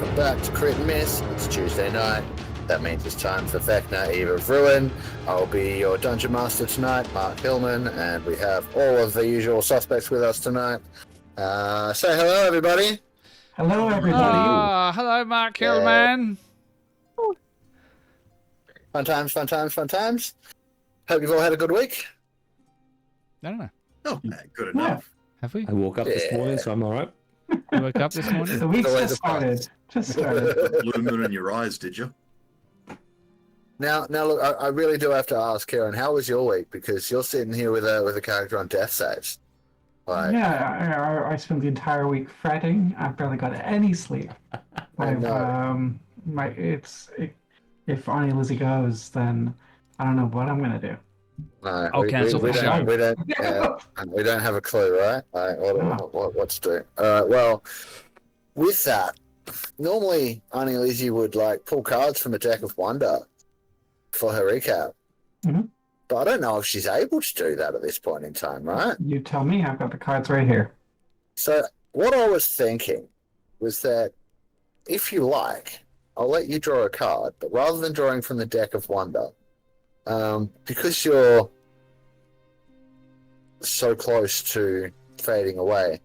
welcome back to Crit and Miss. It's Tuesday night. That means it's time for Vecna, Eve of Ruin. I'll be your Dungeon Master tonight, Mark Hillman, and we have all of the usual suspects with us tonight. Say hello, everybody. Hello, everybody. Hello, Mark Hillman. Fun times, fun times, fun times. Hope you've all had a good week. I don't know. Oh, good enough. Have we? I wook up this morning, so I'm all right. You woke up this morning? The week's Always just a fun. started. Just started. Blue moon in your eyes, did you? Now, look, I really do have to ask, Kiran, how was your week? Because you're sitting here with a character on death saves. Like, Yeah, I spent the entire week fretting. I barely got any sleep. I know. If Auntie Lizzie goes, then I don't know what I'm gonna do. No, I'll cancel we the show. we don't have a clue, right? What to do? Well, with that, normally Auntie Lizzie would pull cards from a deck of wonder for her recap, but I don't know if she's able to do that at this point in time, right? You tell me. I've got the cards right here. So what I was thinking was that if you like, I'll let you draw a card, but rather than drawing from the deck of wonder, because you're so close to fading away,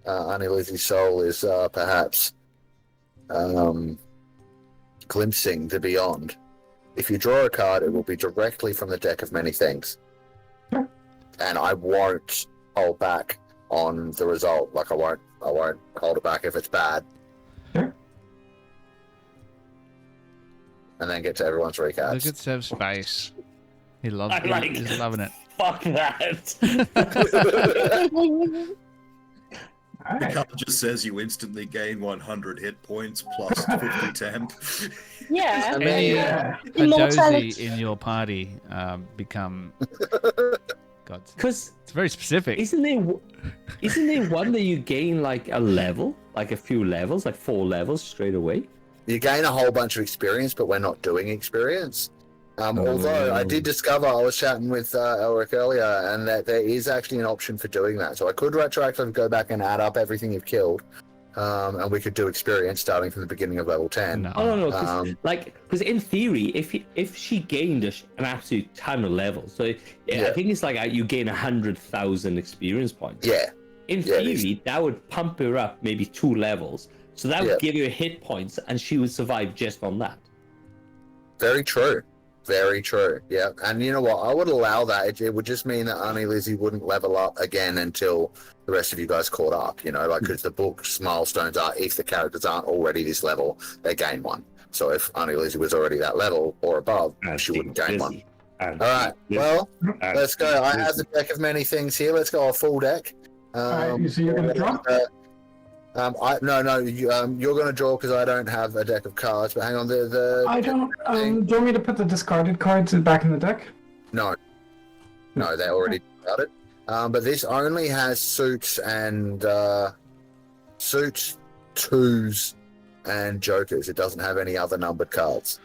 Auntie Lizzie's soul is perhaps glimpsing the beyond. If you draw a card, it will be directly from the deck of many things. Sure. And I won't hold back on the result. I won't hold it back if it's bad. Sure. And then get to everyone's recaps. Look at Sev's face. He loves I it. like He's it. loving it. Fuck that. All The right. card just says you instantly gain 100 hit points plus 50 temp. Yeah. I mean, Yeah. A Immortality. dozy in your party become gods. Because It's very specific. isn't there one that you gain like a level, like a few levels, like 4 levels straight away? You gain a whole bunch of experience, but we're not doing experience. Although I did discover, I was chatting with Elric earlier, and that there is actually an option for doing that. So I could retroactively go back and add up everything you've killed, and we could do experience starting from the beginning of level 10. No. Oh no, because in theory, if she gained an absolute ton of levels, so I think it's like you gain 100,000 experience points. Yeah, In theory, that would pump her up maybe 2 levels, so that would give her hit points, and she would survive just on that. very true. Very true. Yeah, and you know what? I would allow that. It would just mean that Auntie Lizzie wouldn't level up again until the rest of you guys caught up. You know, because the book's milestones are if the characters aren't already this level, they gain 1. So if Auntie Lizzie was already that level or above, she wouldn't gain 1. All right. Well, let's go. I have the deck of many things here. Let's go a full deck. All right. So you're gonna draw? No. You're going to draw because I don't have a deck of cards. But hang on, I don't. Do you want me to put the discarded cards back in the deck? No, they're already started. But this only has suits and suits, twos, and jokers. It doesn't have any other numbered cards,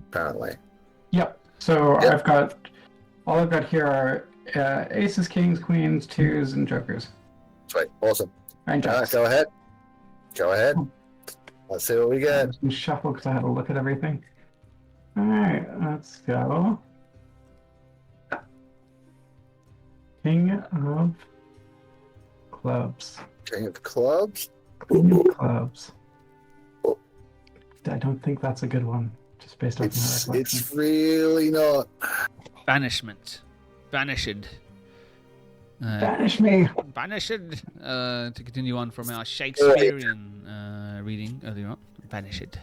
apparently. Yep. So Yep. all I've got here are aces, kings, queens, twos, and jokers. Sweet, awesome. And All right, jacks. go ahead. Go ahead. Let's see what we I'm get. just gonna shuffle because I had to look at everything. All right, let's go. King of clubs. King of clubs. King of clubs. I don't think that's a good one, just based on my It's really not. Banishment. Banished. Banish me. Banished. To continue on from our Shakespearean reading earlier on. Banished.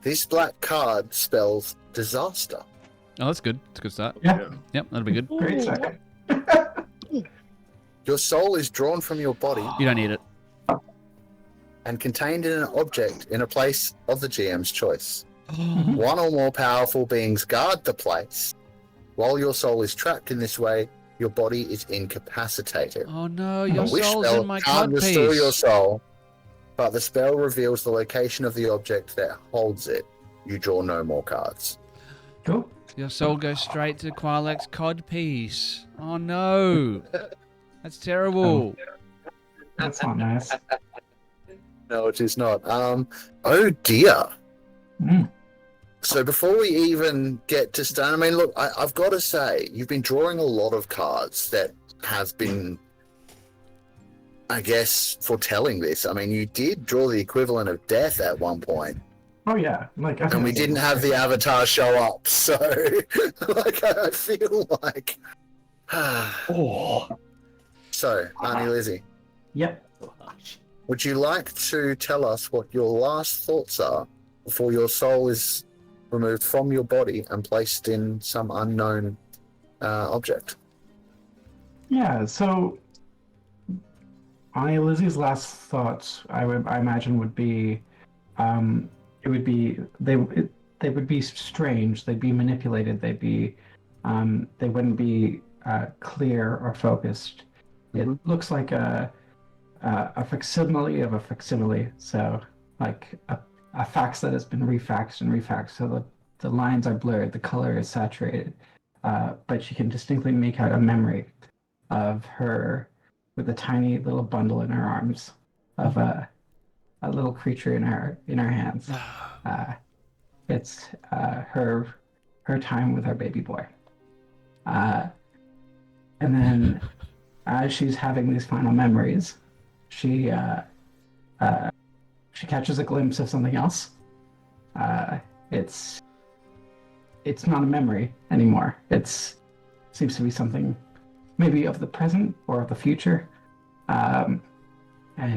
This black card spells disaster. Oh, that's good. That's a good start. Yeah, Yep, that'll be good. great second. Your soul is drawn from your body You don't need it. and contained in an object in a place of the GM's choice. Mhm. One or more powerful beings guard the place. While your soul is trapped in this way, your body is incapacitated. Oh no, A your wish soul's spell in my can't card restore your piece. soul, but the spell reveals the location of the object that holds it. You draw no more cards. Cool. Your soul goes straight to Qualek's cod piece. Oh no. That's terrible. That's not nice. No, it is not. Oh dear. Mm. So before we even get to start, I mean, look, I've got to say, you've been drawing a lot of cards that have been, I guess, foretelling this. I mean, you did draw the equivalent of death at one point, Oh yeah, like and we didn't have the avatar show up. So, like, I feel like. Oh. So, Auntie Lizzie, Yep. would you like to tell us what your last thoughts are before your soul is removed from your body and placed in some unknown object? Yeah. So, Lizzie's last thoughts, I imagine, would be, it would be they would be strange. They'd be manipulated. They'd be, they wouldn't be clear or focused. Mhm. It looks like a facsimile of a facsimile. So, like a fax that has been refaxed and refaxed. So the lines are blurred, the color is saturated, but you can distinctly make out a memory of her with a tiny little bundle in her arms, of a little creature in her hands. It's her time with her baby boy. And then as she's having these final memories, she catches a glimpse of something else. It's not a memory anymore. It seems to be something maybe of the present or of the future. And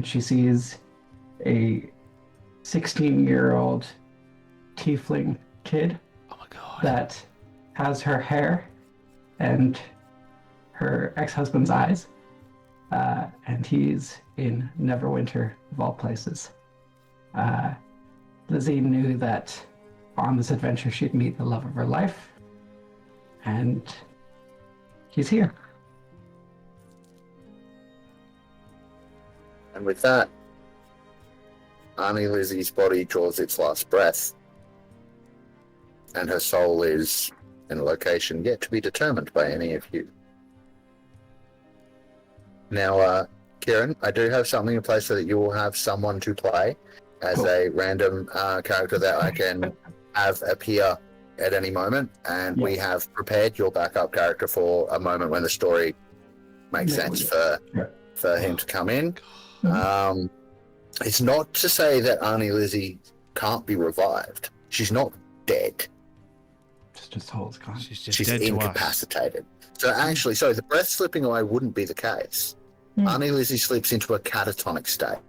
she sees a 16-year-old tiefling kid Oh my god. that has her hair and her ex-husband's eyes. And he's in Neverwinter, of all places. Lizzie knew that on this adventure she'd meet the love of her life, and he's here. And with that, Auntie Lizzie's body draws its last breath, and her soul is in a location yet to be determined by any of you. Now, Kiran, I do have something in place so that you will have someone to play as a random character that I can have appear at any moment, and we have prepared your backup character for a moment when the story makes sense for him to come in. It's not to say that Auntie Lizzie can't be revived. She's not dead. Just his soul's gone. She's She's dead to us. incapacitated. So actually, sorry, the breath slipping away wouldn't be the case. Auntie Lizzie slips into a catatonic state.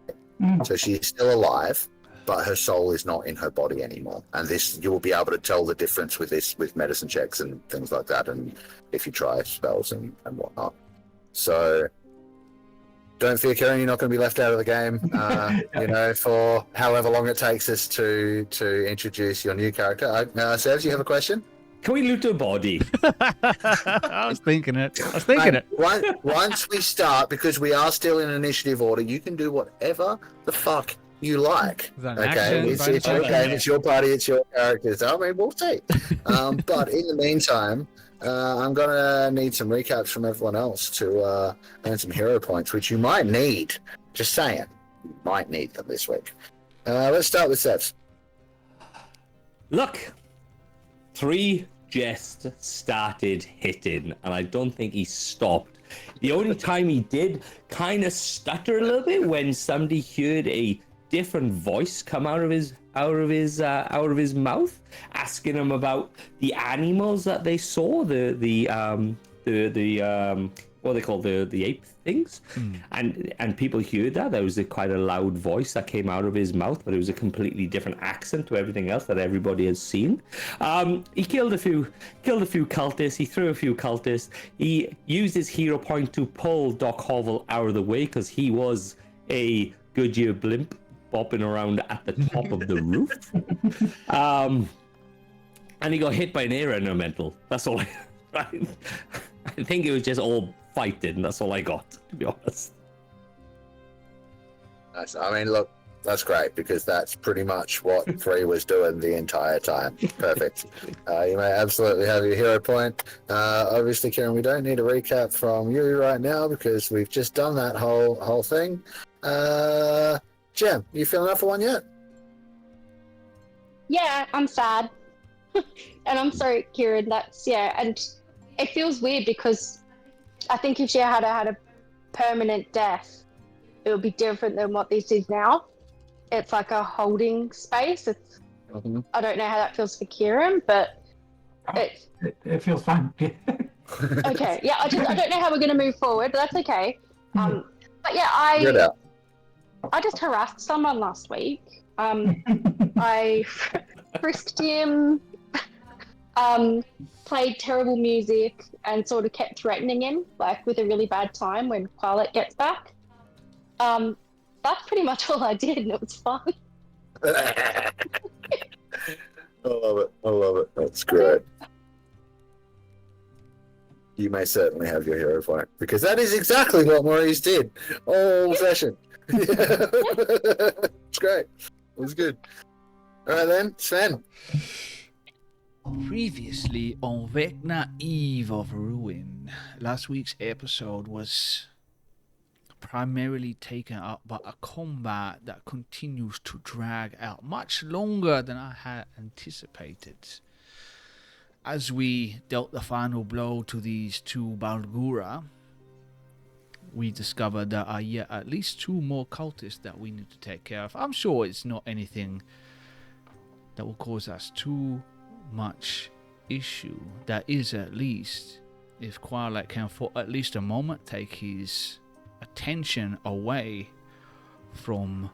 So she's still alive, but her soul is not in her body anymore. And this, you will be able to tell the difference with this, with medicine checks and things like that, and if you try spells and whatnot. So don't fear, Kiran, you're not going to be left out of the game, you know, for however long it takes us to introduce your new character. Sevs, you have a question? Can we loot a body? I was thinking it. Once we start, because we are still in initiative order, you can do whatever the fuck you like. Is that an Okay, action, it's bonus your action? game, it's your party, it's your characters. I mean, we'll see. But in the meantime, I'm gonna need some recaps from everyone else to earn some hero points, which you might need. Just saying, you might need them this week. Let's start with Sevs. Look, 3 just started hitting, and I don't think he stopped. The only time he did kind of stutter a little bit when somebody heard a different voice come out of his mouth, asking him about the animals that they saw, the what they call the ape things, and people heard that there was quite a loud voice that came out of his mouth, but it was a completely different accent to everything else that everybody has seen. He killed a few cultists. He threw a few cultists. He used his hero point to pull Doc Hovel out of the way because he was a Goodyear blimp bopping around at the top of the roof. And he got hit by an air elemental. That's all. I think it was just all fighting. That's all I got, to be honest. I mean, look, that's great because that's pretty much what Free was doing the entire time. Perfect. You may absolutely have your hero point. Obviously, Kiran, we don't need a recap from you right now because we've just done that whole thing. Jem, you feeling up for one yet? Yeah, I'm sad. And I'm sorry, Kiran, and it feels weird because I think if she had a permanent death, it would be different than what this is now. It's like a holding space. I don't know how that feels for Kiran, but it's It feels fine. okay. Yeah, I don't know how we're gonna move forward, but that's okay. But yeah, Get out. I just harassed someone last week. I frisked him, played terrible music, and sort of kept threatening him, like with a really bad time when Quarlet gets back. That's pretty much all I did, and it was fun. I love it. That's great. You may certainly have your hero point, because that is exactly what Maurice did all session. It's great. It was good. All right then, Sven. Previously on Vecna Eve of Ruin, last week's episode was primarily taken up by a combat that continues to drag out much longer than I had anticipated. As we dealt the final blow to these two Balgura, we discovered there are yet at least two more cultists that we need to take care of. I'm sure it's not anything that will cause us too much issue. That is, at least, if Quarlet can for at least a moment take his attention away from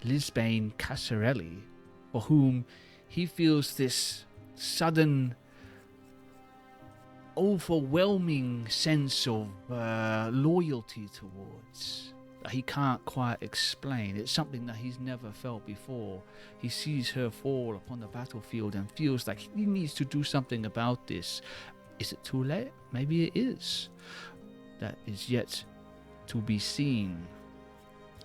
Lisbane Casarelli, for whom he feels this sudden overwhelming sense of loyalty towards that he can't quite explain. It's something that he's never felt before. He sees her fall upon the battlefield and feels like he needs to do something about this. Is it too late? Maybe it is. That is yet to be seen.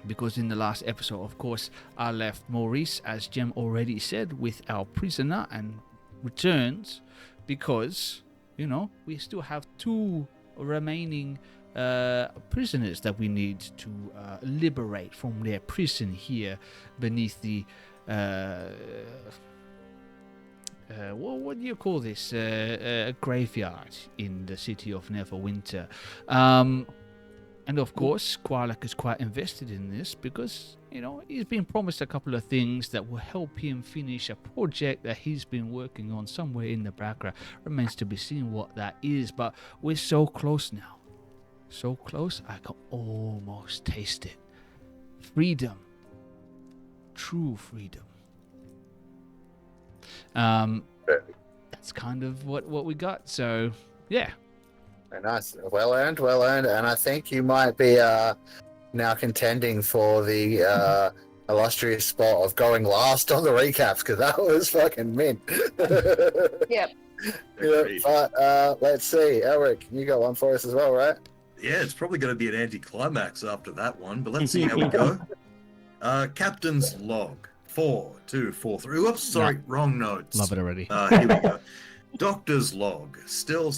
Because in the last episode, of course, I left Maurice, as Jem already said, with our prisoner and returns because, you know, we still have two remaining prisoners that we need to liberate from their prison here beneath the what do you call this? Graveyard in the city of Neverwinter. And of course, Quarlet is quite invested in this because, you know, he's been promised a couple of things that will help him finish a project that he's been working on somewhere in the background. Remains to be seen what that is, but we're so close now. So close, I can almost taste it. Freedom. True freedom. That's kind of what we got. So, yeah. Very nice. Well earned. And I think you might be now contending for the illustrious spot of going last on the recaps, because that was fucking mint. Yep. But let's see. Elric, you got one for us as well, right? Yeah, it's probably going to be an anticlimax after that one, but let's see how we go. Captain's log 4243. Whoops, sorry, wrong notes. Love it already. Here we go. Doctor's log. Still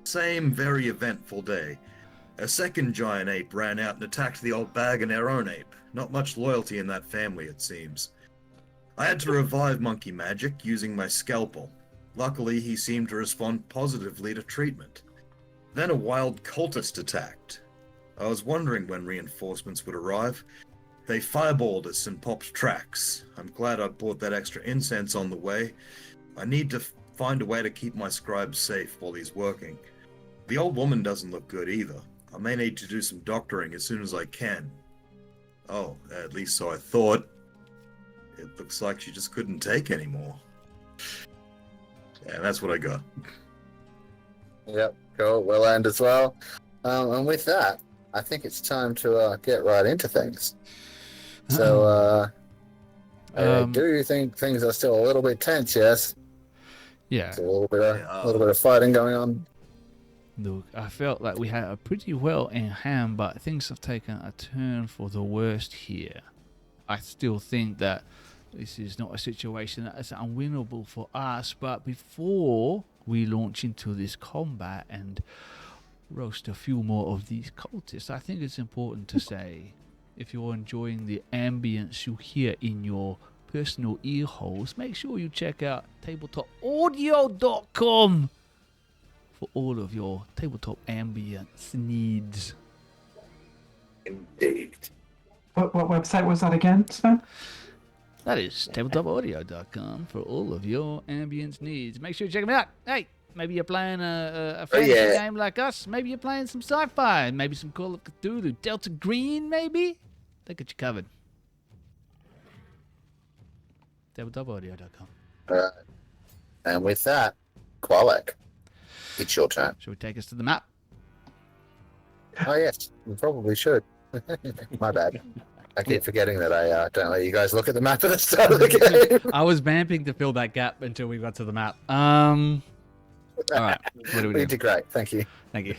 same very eventful day. A second giant ape ran out and attacked the old bag and our own ape. Not much loyalty in that family, it seems. I had to revive Monkey Magic using my scalpel. Luckily, he seemed to respond positively to treatment. Then a wild cultist attacked. I was wondering when reinforcements would arrive. They fireballed us and popped tracks. I'm glad I bought that extra incense on the way. I need to find a way to keep my scribe safe while he's working. The old woman doesn't look good either. I may need to do some doctoring as soon as I can. Oh, at least so I thought. It looks like she just couldn't take anymore. Yeah, that's what I got. Yep, cool. Well earned as well. And with that, I think it's time to get right into things. So, I do think things are still a little bit tense, yes? Yeah. There's a little bit of fighting going on. Look, I felt like we had a pretty well in hand, but things have taken a turn for the worst here. I still think that this is not a situation that is unwinnable for us, but before we launch into this combat and roast a few more of these cultists, I think it's important to say if you're enjoying the ambience you hear in your personal ear holes, make sure you check out tabletopaudio.com for all of your tabletop ambience needs. Indeed. What website was that again, Sven? That is tabletopaudio.com for all of your ambience needs. Make sure you check them out. Hey, maybe you're playing a fantasy game like us. Maybe you're playing some sci-fi. Maybe some Call of Cthulhu. Delta Green, maybe? They got you covered. tabletopaudio.com. And with that, Qualek, it's your turn. Shall we take us to the map? Oh, yes, we probably should. My bad. I keep forgetting that I don't let you guys look at the map at the start of the game. I was vamping to fill that gap until we got to the map. All right, what do we do? You did great, thank you. Thank you.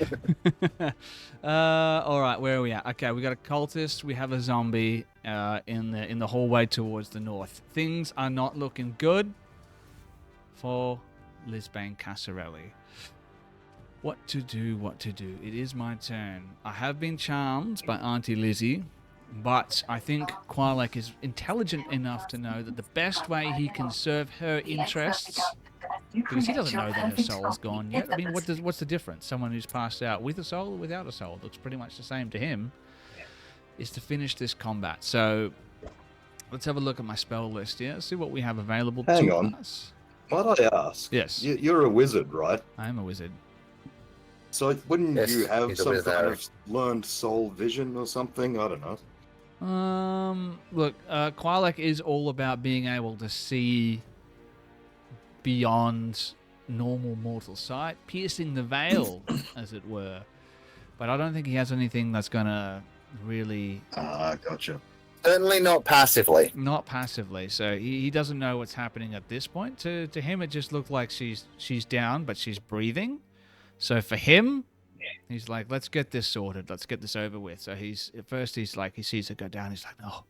All right, where are we at? Okay, we got a cultist. We have a zombie in the hallway towards the north. Things are not looking good for Lisbane Casarelli. What to do? What to do? It is my turn. I have been charmed by Auntie Lizzie, but I think Qualek is intelligent enough to know that the best way he can serve her interests, because he doesn't know that her soul's gone yet. I mean, what's the difference? Someone who's passed out with a soul or without a soul looks pretty much the same to him, is to finish this combat. So let's have a look at my spell list here, see what we have available Hang to on. us. Might I ask? Yes. You're a wizard, right? I am a wizard. So wouldn't Yes, you have he's a some wizard. kind of learned soul vision or something? I don't know. Look, Qualek is all about being able to see beyond normal mortal sight, piercing the veil, as it were. But I don't think he has anything that's gonna really... Gotcha. Certainly not passively. Not passively, so he doesn't know what's happening at this point. To him, it just looked like she's down, but she's breathing. So for him, he's like, let's get this sorted. Let's get this over with. So at first he's like, he sees her go down. He's like, no,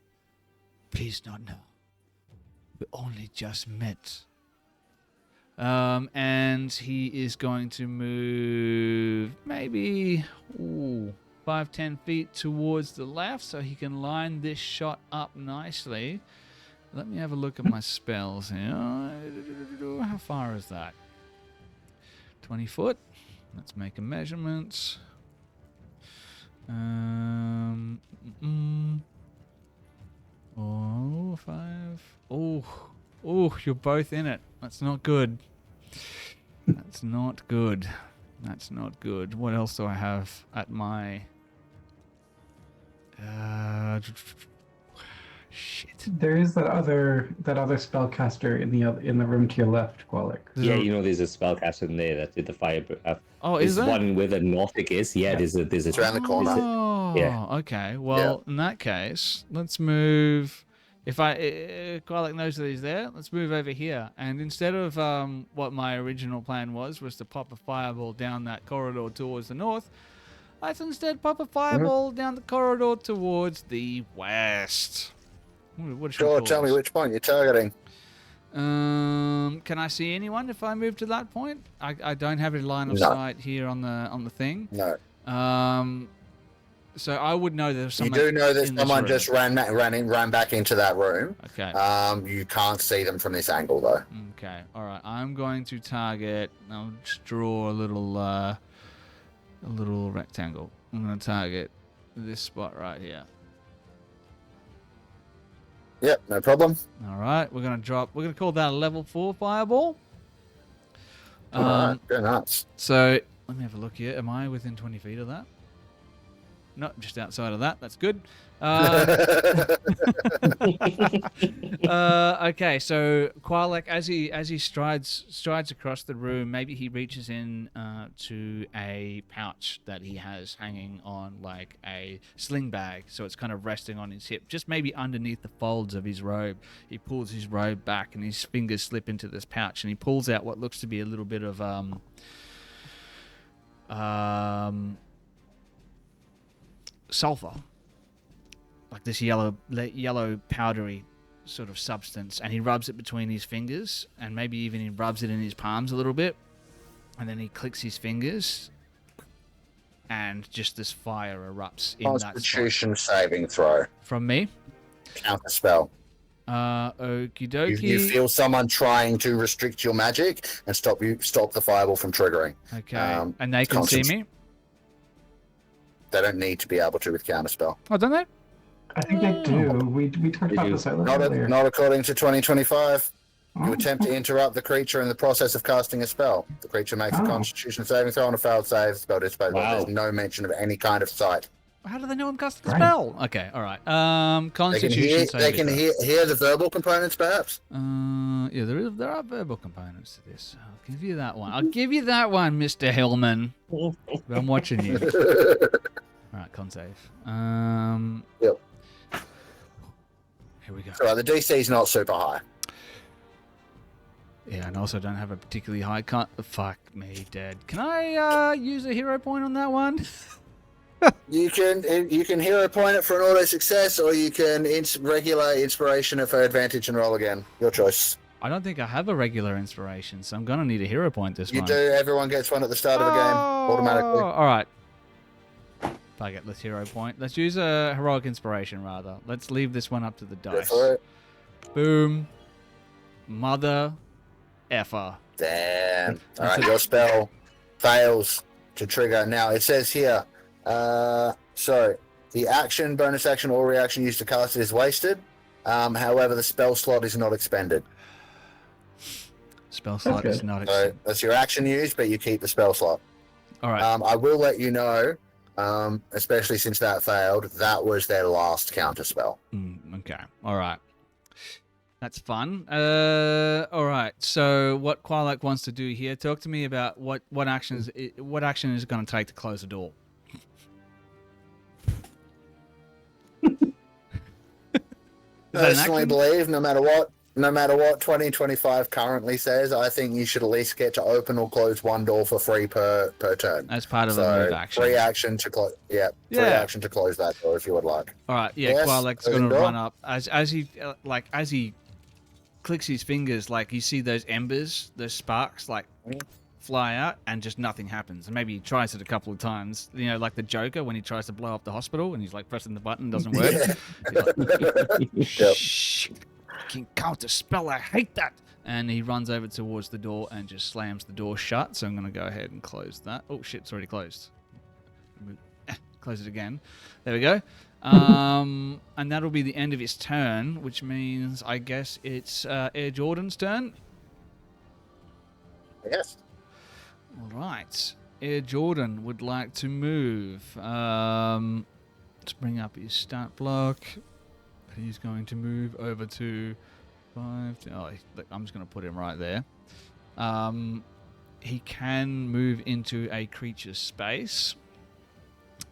please not now. We only just met. And he is going to move maybe 5-10 feet towards the left so he can line this shot up nicely. Let me have a look at my spells here. How far is that? 20 foot. Let's make a measurement. Oh, 5. Oh, you're both in it. That's not good. That's not good. That's not good. What else do I have at my... shit. There is that other spellcaster in the room to your left, Qualek. Yeah, you know, there's a spellcaster in there that did the fire. Oh, is there's there? one where the Nordic is. Yeah, there's a. It's around the corner. Oh, Yeah. okay. Well, in that case, let's move. If Qualek knows that he's there, let's move over here. And instead of what my original plan was to pop a fireball down that corridor towards the north, let's instead pop a fireball down the corridor towards the west. What should we Sure, call tell me this? which point you're targeting. Can I see anyone if I move to that point? I don't have a line of No. sight here on the thing. No. So I would know there's You someone. do know that in this someone room. just ran back into that room. Okay. You can't see them from this angle, though. Okay. All right. I'm going to target. I'll just draw a little rectangle. I'm going to target this spot right here. Yep, no problem. All right. We're going to call that a level 4 fireball. All right, go nuts. So let me have a look here. Am I within 20 feet of that? No, just outside of that. That's good. Okay, so Qualek, as he strides across the room, maybe he reaches in to a pouch that he has hanging on like a sling bag, so it's kind of resting on his hip, just maybe underneath the folds of his robe. He pulls his robe back, and his fingers slip into this pouch, and he pulls out what looks to be a little bit of sulfur, like this yellow powdery sort of substance, and he rubs it between his fingers, and maybe even he rubs it in his palms a little bit, and then he clicks his fingers, and just this fire erupts in that spot. Constitution saving throw. From me. Counter spell. Okie dokie. You feel someone trying to restrict your magic and stop the fireball from triggering. Okay. And they can see me? They don't need to be able to with counter spell. Oh, don't they? I think they do. We talked about this earlier. Not according to 2025. You attempt to interrupt the creature in the process of casting a spell. The creature makes a Constitution saving throw on a failed save. Spell dissipated. Wow. There's no mention of any kind of sight. How do they know I'm casting a spell? Okay, all right. Constitution saving They can hear the verbal components, perhaps. Yeah, there are verbal components to this. I'll give you that one. Mr. Hillman. I'm watching you. All right, con save. Yep. Here we go. So the DC is not super high. Yeah, and also don't have a particularly high con. Fuck me, dead. Can I use a hero point on that one? You can hero point it for an auto success, or you can regular inspiration for advantage and roll again. Your choice. I don't think I have a regular inspiration, so I'm gonna need a hero point this You one. do. Everyone gets one at the start of the game automatically. All right. Fuck it. Let's hero point. Let's use a heroic inspiration rather. Let's leave this one up to the Go dice. for it. Boom. Mother effer. Damn. All right, your spell fails to trigger. Now it says here. So the action, bonus action, or reaction used to cast it is wasted. However, the spell slot is not expended. Spell slot is not So expended. that's your action used, but you keep the spell slot. All right. I will let you know, especially since that failed, that was their last counter spell. Okay. All right. That's fun. All right. So what Quilak wants to do here? Talk to me about what action is it going to take to close the door. Personally believe no matter what 2025 currently says, I think you should at least get to open or close one door for free per turn. As part of a move action. Free action to close. Yeah, free action to close that door if you would like. All right. Yeah. Yes, Quilak's going to door. run up as he clicks his fingers. Like you see those embers, those sparks, like fly out, and just nothing happens. And maybe he tries it a couple of times. You know, like the Joker when he tries to blow up the hospital and he's like pressing the button, doesn't work. He's like, shh, fucking counter spell. I hate that. And he runs over towards the door and just slams the door shut. So I'm going to go ahead and close that. Oh shit, it's already closed. Close it again. There we go. And that'll be the end of his turn, which means I guess it's Air Jordan's turn. Yes. All right. Air Jordan would like to move. Let's bring up his stat block. He's going to move over to 5. I'm just going to put him right there. He can move into a creature's space.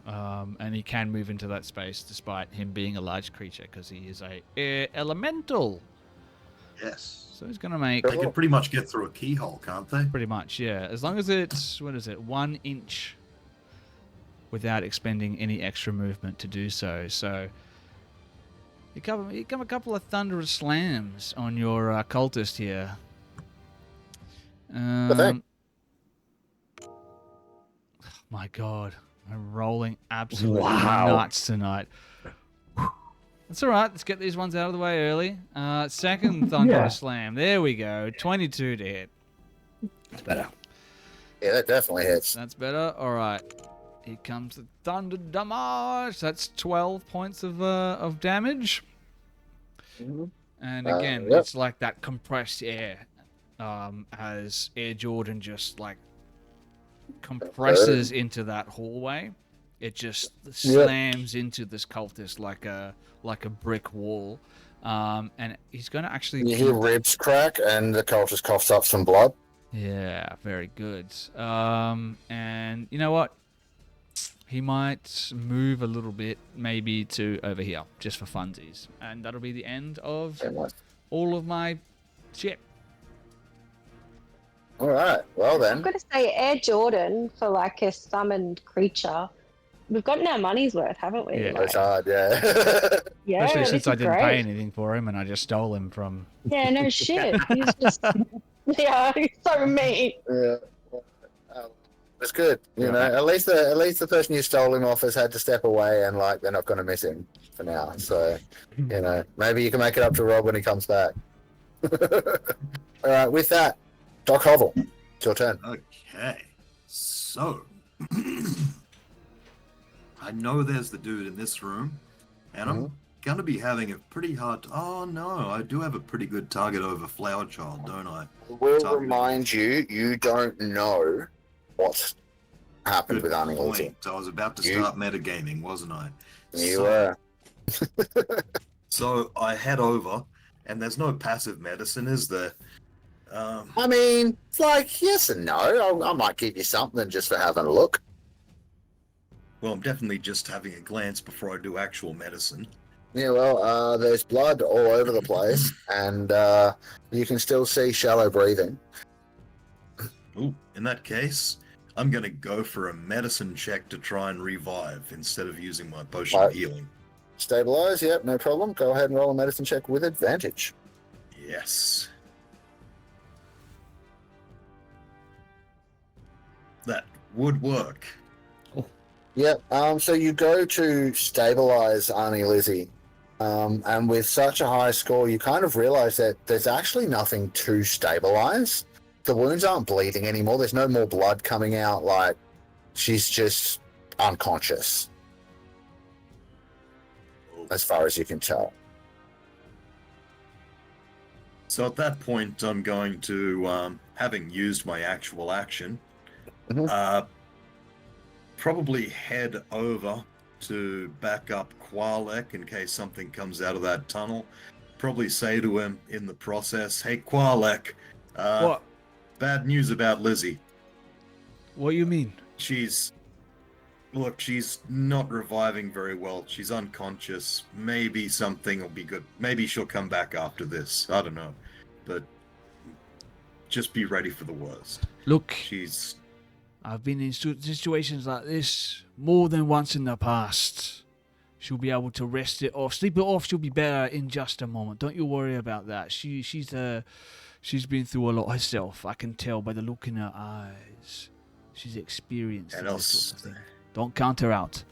And he can move into that space despite him being a large creature because he is a air elemental. Yes. So he's going to make... They can pretty much get through a keyhole, can't they? Pretty much, yeah. As long as it's, 1 inch without expending any extra movement to do so. So you come a couple of thunderous slams on your cultist here. My God. I'm rolling absolutely nuts tonight. That's all right. Let's get these ones out of the way early. Second thunderous slam. There we go. 22 to hit. That's better. Yeah, that definitely hits. That's better. All right. Here comes the thunder damage. That's 12 points of damage. Mm-hmm. And again, it's like that compressed air. As Air Jordan just like compresses into that hallway. It just slams into this cultist like a brick wall. And he's going to actually... You hear ribs crack and the cultist coughs up some blood. Yeah, very good. And you know what? He might move a little bit, maybe to over here, just for funsies. And that'll be the end of all of my shit. All right. Well then. I've got to say, Air Jordan, for like a summoned creature, we've gotten our money's worth, haven't we? Yeah. Like, It's hard, yeah. yeah, Especially this since is I didn't great. pay anything for him and I just stole him from... Yeah, no shit. He's just, yeah, he's so mean. Yeah. It's good. You know, at least the person you stole him off has had to step away, and like they're not going to miss him for now. So, you know, maybe you can make it up to Rob when he comes back. All right, with that, Doc Hovel, it's your turn. Okay, so I know there's the dude in this room, and I'm gonna be having a pretty hard. Oh no, I do have a pretty good target over Flower Child, don't I? We'll remind you, you don't know what's happened with Arnie Lizzie. I was about to start metagaming, wasn't I? You were. So I head over, and there's no passive medicine, is there? I mean, it's like yes and no. I might give you something just for having a look. Well, I'm definitely just having a glance before I do actual medicine. Yeah, well, there's blood all over the place, and you can still see shallow breathing. Ooh, in that case, I'm gonna go for a medicine check to try and revive instead of using my potion of healing. Stabilize, yep, no problem. Go ahead and roll a medicine check with advantage. Yes. That would work. Yep, so you go to stabilize Arnie Lizzie, and with such a high score, you kind of realize that there's actually nothing to stabilize. The wounds aren't bleeding anymore. There's no more blood coming out. Like, she's just unconscious, as far as you can tell. So at that point, I'm going to, having used my actual action, probably head over to back up Qualek in case something comes out of that tunnel. Probably say to him in the process, "Hey, Qualek, What? Bad news about Lizzie. What do you mean? She's not reviving very well. She's unconscious. Maybe something will be good. Maybe she'll come back after this. I don't know. But just be ready for the worst." Look, I've been in situations like this more than once in the past. She'll be able to rest it off, sleep it off. She'll be better in just a moment. Don't you worry about that. She's been through a lot herself. I can tell by the look in her eyes. She's experienced this sort of thing. Don't count her out.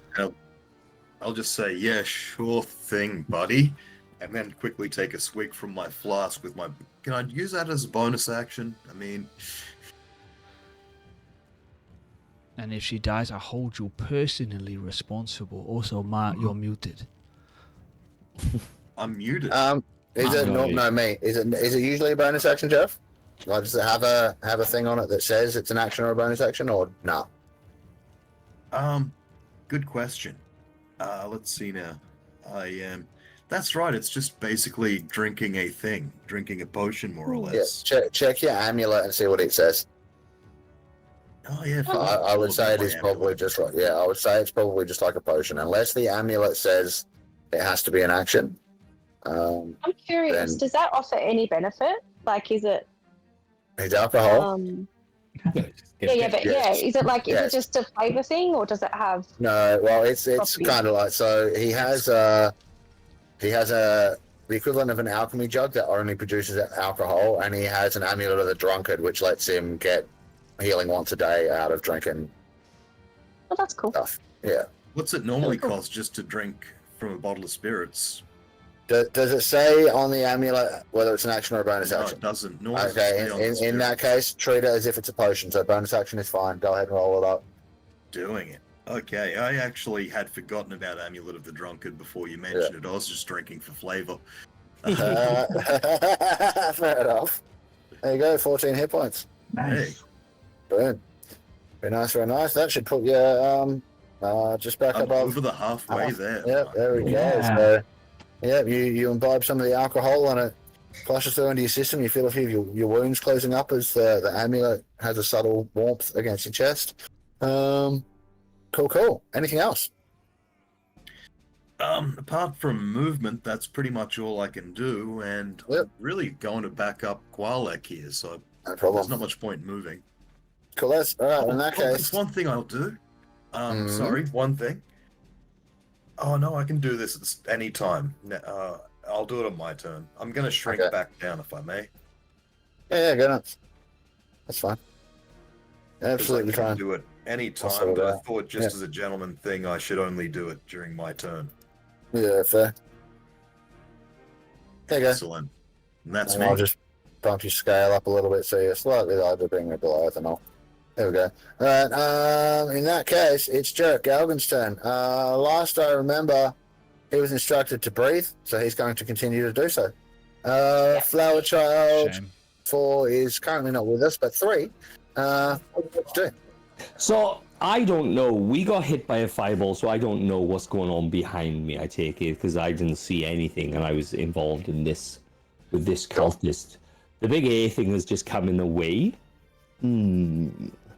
I'll just say, yeah, sure thing, buddy. And then quickly take a swig from my flask with my... Can I use that as a bonus action? I mean... And if she dies, I hold you personally responsible. Also, Mark, you're muted. I'm muted. Is it no me? Is it usually a bonus action, Geoff? Like, does it have a thing on it that says it's an action or a bonus action, or no? Good question. Let's see now. That's right. It's just basically drinking a potion, more or less. Yeah, check your amulet and see what it says. Oh yeah. I would say it is probably just right. Yeah, I would say it's probably just like a potion, unless the amulet says it has to be an action. I'm curious. Does that offer any benefit? Like, is it? Is alcohol? Is it like is it just a flavor thing, or does it have? No, well, it's kind of like, so he has the equivalent of an alchemy jug that only produces alcohol, and he has an amulet of the drunkard, which lets him get healing once a day out of drinking. Oh, that's cool. Stuff. Yeah. What's it normally cost just to drink from a bottle of spirits? Does it say on the amulet whether it's an action or a bonus action? No, it doesn't. Okay, in that case, treat it as if it's a potion, so bonus action is fine. Go ahead and roll it up. Doing it. Okay, I actually had forgotten about Amulet of the Drunkard before you mentioned it. I was just drinking for flavor. Fair enough. There you go, 14 hit points. Nice. Hey. Boom. Very nice, very nice. That should put you just back I'm above. over the halfway there. Yep, there we go. Yeah. So, yeah, you imbibe some of the alcohol and it flushes through into your system. You feel a few of your wounds closing up as the amulet has a subtle warmth against your chest. Cool. Anything else? Apart from movement, that's pretty much all I can do, and I'm really going to back up Qualek here, so No problem. there's not much point in moving. Cool, that's all right. In that case, That's one thing I'll do. Sorry, one thing. Oh no, I can do this at any time. I'll do it on my turn. I'm going to shrink back down, if I may. Yeah, go nuts. That's fine. Absolutely I can fine. do it Anytime, but I thought just as a gentleman thing, I should only do it during my turn. Yeah, fair. There you go. Excellent. And that's And me. I'll just bump your scale up a little bit so you're slightly larger, bring me below it and all. There we go. Alright, in that case, it's Jerk Galgan's turn. Last I remember, he was instructed to breathe, so he's going to continue to do so. Flower Child Shame. 4 is currently not with us, but 3. What to do? So I don't know. We got hit by a fireball, so I don't know what's going on behind me. I take it because I didn't see anything, and I was involved in this with this cultist. The big A thing has just come in the way.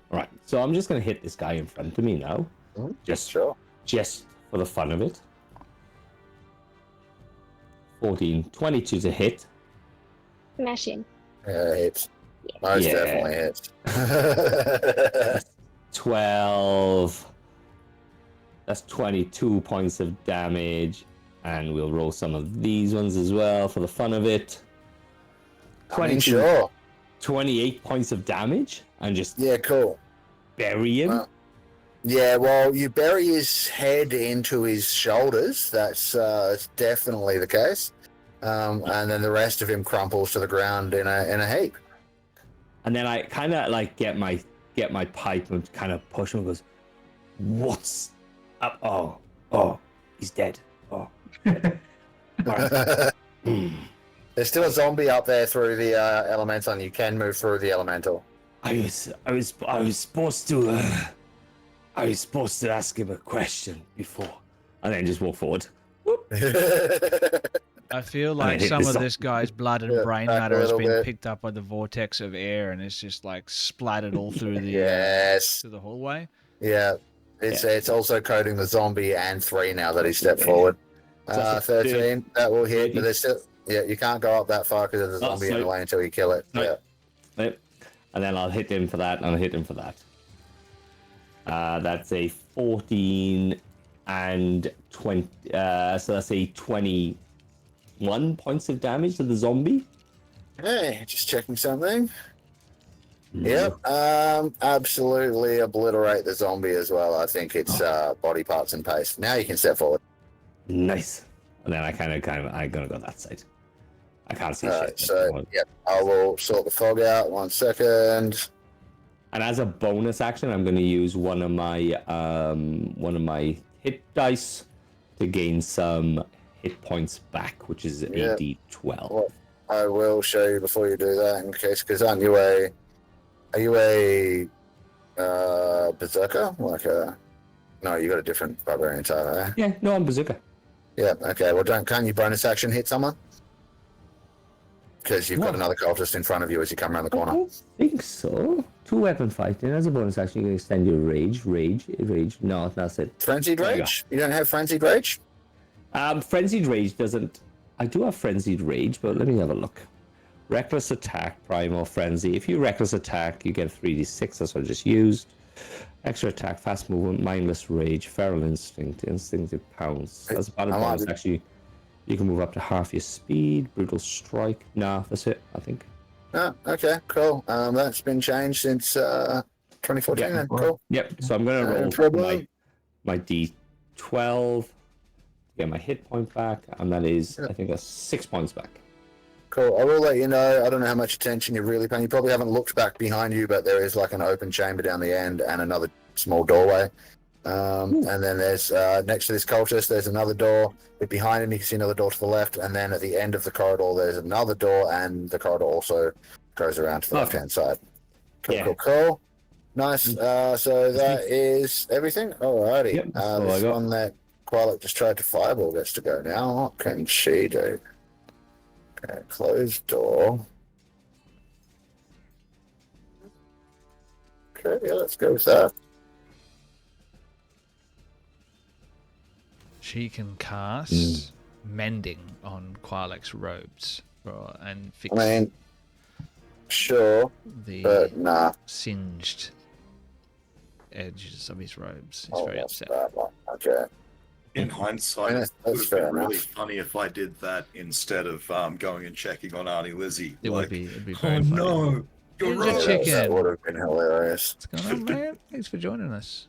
Right. So I'm just gonna hit this guy in front of me now, just for the fun of it. 14, 22 to hit. Smash him. Yeah, it hits. Most definitely hits. 12. That's 22 points of damage. And we'll roll some of these ones as well for the fun of it. 28 points of damage. And just cool. Bury him. Well, you bury his head into his shoulders. That's definitely the case. And then the rest of him crumples to the ground in a heap. And then I kind of like get my pipe and kind of push him and goes, "What's up? Oh, he's dead. Oh." Right. There's still a zombie up there through the elemental, and you can move through the elemental. I was supposed to ask him a question before, and then just walk forward. I feel like some of this guy's blood and brain matter has been picked up by the vortex of air, and it's just like splattered all through the through the hallway. Yeah, it's also coding the zombie and 3 now that he stepped forward. 13, that will hit, but there's still you can't go up that far because there's a zombie in the way until you kill it. Nope. And then I'll hit him for that, and I'll hit him for that. That's a 14 and 20. So that's a 21 points of damage to the zombie. Hey, just checking something. Yep, absolutely obliterate the zombie as well. I think it's body parts and paste. Now you can step forward. Nice. And then I'm gonna go that side. I can't see shit. So I will sort the fog out. 1 second. And as a bonus action, I'm going to use one of my hit dice to gain some hit points back, which is a D12. Well, I will show you before you do that, in case, because are you a berserker? No, you got a different barbarian type, eh? Yeah, no, I'm berserker. Yeah. Okay. Well, can't you bonus action hit someone? Because you've got another cultist in front of you as you come around the corner. I don't think so. 2 weapon fighting. As a bonus action, you can extend your rage. No, that's it. Frenzied rage? You don't have frenzied rage? Frenzied rage doesn't. I do have frenzied rage, but let me have a look. Reckless attack, primal frenzy. If you reckless attack, you get 3d6. That's what I just used. Extra attack, fast movement, mindless rage, feral instinct, instinctive pounce. That's about a bonus. Actually, you can move up to half your speed. Brutal strike. Nah, that's it, I think. Oh, okay, cool. That's been changed since 2014. Then. Cool. Yep. So I'm gonna roll my D12 to get my hit point back, and that is I think that's 6 points back. Cool. I will let you know. I don't know how much attention you're really paying. You probably haven't looked back behind you, but there is like an open chamber down the end and another small doorway. And then there's next to this cultist, there's another door. But behind him, you can see another door to the left. And then at the end of the corridor, there's another door, and the corridor also goes around to the left-hand side. Cool. Nice. So that is everything. Alrighty. Yep, this one that Quilek just tried to fireball gets to go now. What can she do? Okay, closed door. Okay, yeah, let's go with that. She can cast mending on Quilek's robes and fix sure, but nah. Singed edges of his robes. He's very upset. Okay. In hindsight, it would have been really funny if I did that instead of going and checking on Auntie Lizzie. It would be very funny. No, You're Ninja right. chicken. That would have been hilarious. What's going on, man? Thanks for joining us.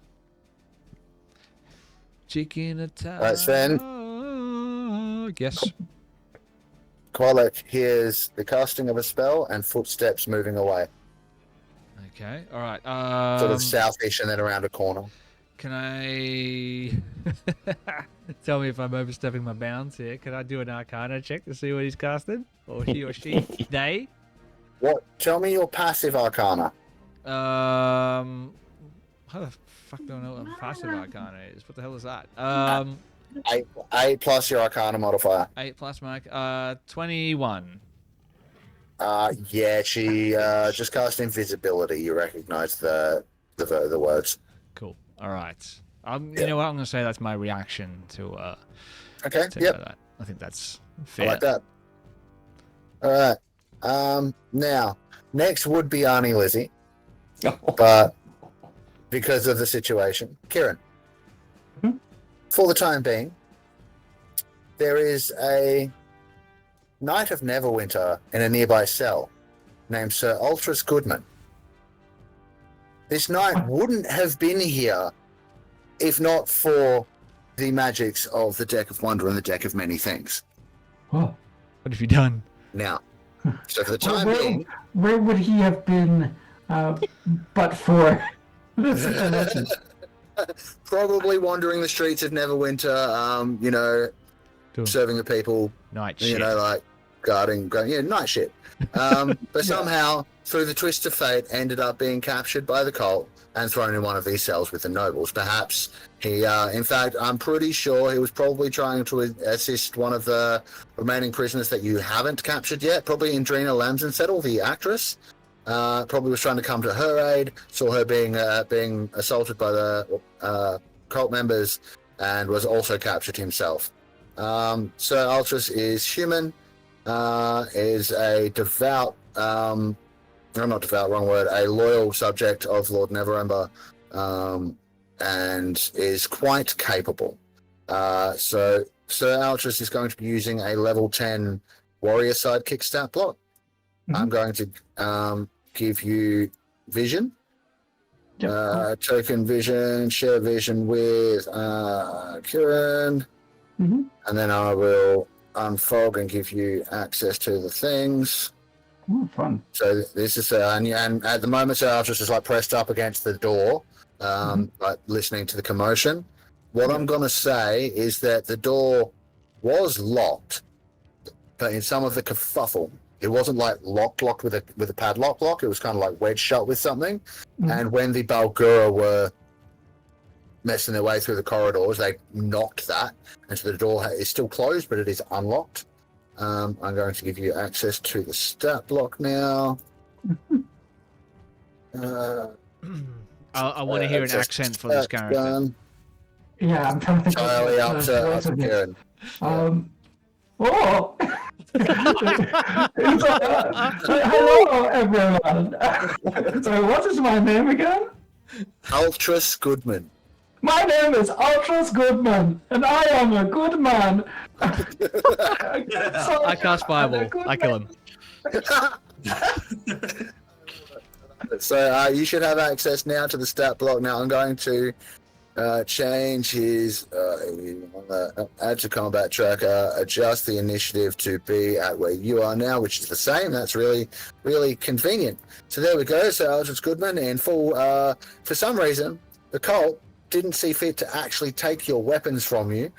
Chicken attack. Right, Sven. Yes. Qualek hears the casting of a spell and footsteps moving away. Okay. All right. Sort of southish and then around a corner. Can I tell me if I'm overstepping my bounds here? Can I do an Arcana check to see what he's casting, or he or she? They. What? Tell me your passive arcana. How the fuck do I know what passive Arcana is? What the hell is that? 8 plus your arcana modifier. 8 plus Mike. 21. Yeah, she just cast invisibility. You recognize the words. Cool. All right. You know what? I'm gonna say that's my reaction to. Okay. to Yep. that. I think that's I fair. like that. All right. Now, next would be Arnie Lizzie, but because of the situation, Kiran. Mhm. For the time being, there is a Knight of Neverwinter in a nearby cell named Sir Ultras Goodman. This knight wouldn't have been here if not for the magics of the Deck of Wonder and the Deck of Many Things. Whoa. What have you done? Now, so for the time being, Where would he have been but for this election? probably wandering the streets of Neverwinter, you know, Doing serving the people, night you shit. know, like guarding, night shit. But somehow, through the twist of fate, ended up being captured by the cult and thrown in one of these cells with the nobles. Perhaps he, in fact, I'm pretty sure he was probably trying to assist one of the remaining prisoners that you haven't captured yet, probably Indrina Lamsensettle, the actress. Probably was trying to come to her aid, saw her being assaulted by the cult members, and was also captured himself. Sir Ultras is human, is a devout, no, not devout, wrong word, a loyal subject of Lord Neverember, and is quite capable. So Sir Ultras is going to be using a level 10 warrior sidekick stat block. Mhm. I'm going to give you vision. Yep. Token vision, share vision with Kiran, Mhm. and then I will unfog and give you access to the things. Ooh, fun. So this is and at the moment, Sir Ultras is like pressed up against the door, like listening to the commotion. What I'm going to say is that the door was locked, but in some of the kerfuffle, it wasn't like locked with a padlock lock. It was kind of like wedged shut with something. Mhm. And when the Balgura were messing their way through the corridors, they knocked that, and so the door is still closed, but it is unlocked. I'm going to give you access to the stat block now. I want to hear an accent for this character. Done. Yeah, I'm trying to think Entirely up the to voice of it. Karen. Oh! Hello, everyone. So, what is my name again? Ultras Goodman. My name is Ultras Goodman, and I am a good man. I cast Fireball. I kill him. So you should have access now to the stat block. Now I'm going to change his add to combat tracker, adjust the initiative to be at where you are now, which is the same. That's really, really convenient. So there we go. So Ultras Goodman in full. For some reason, the cult didn't see fit to actually take your weapons from you,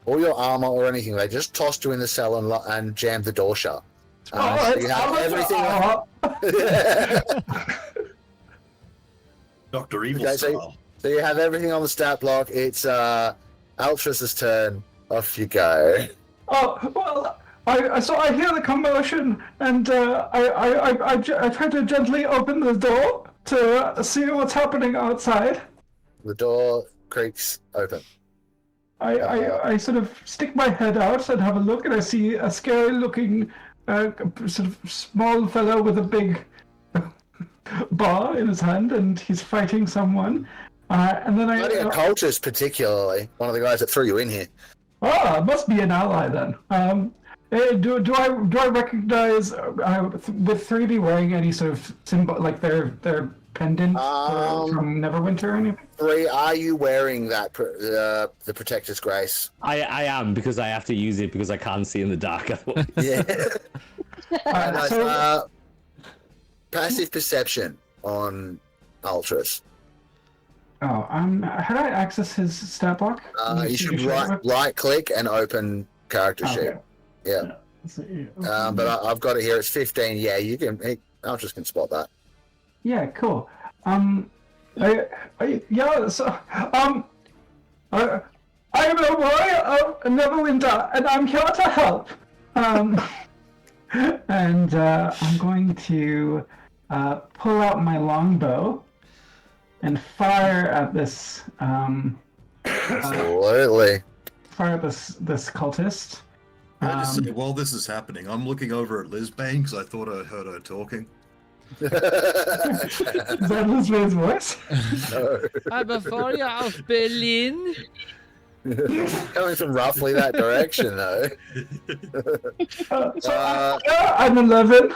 or your armor, or anything. They just tossed you in the cell and jammed the door shut. So you have everything. Dr. Evil Okay, style. So you have everything on the stat block. It's Ultras' turn. Off you go. Oh well, I hear the commotion, and I try to gently open the door to see what's happening outside. The door creaks open. I sort of stick my head out and have a look, and I see a scary-looking, sort of small fellow with a big bar in his hand, and he's fighting someone. And then Fighting a cultist, particularly one of the guys that threw you in here. must be an ally then. Do I recognize with 3D wearing any sort of symbol like their pendant from Neverwinter or anything? 3, are you wearing that the Protector's Grace? I am, because I have to use it because I can't see in the dark otherwise. Yeah. Nice. So, Passive perception on Ultras. how do I access his stat block? You should right click and open character sheet. Okay. Yeah. Let's see. But I've got it here. It's 15. Yeah, you can. Ultras can spot that. Yeah, cool. I am a warrior of Neverwinter, and I'm here to help. And I'm going to pull out my longbow and fire at this. Absolutely. Fire at this cultist. Can I just say, while this is happening, I'm looking over at Lisbane because I thought I heard her talking. Is that Lisbane's voice? No. I'm a warrior of Berlin. Coming from roughly that direction, though. I'm 11.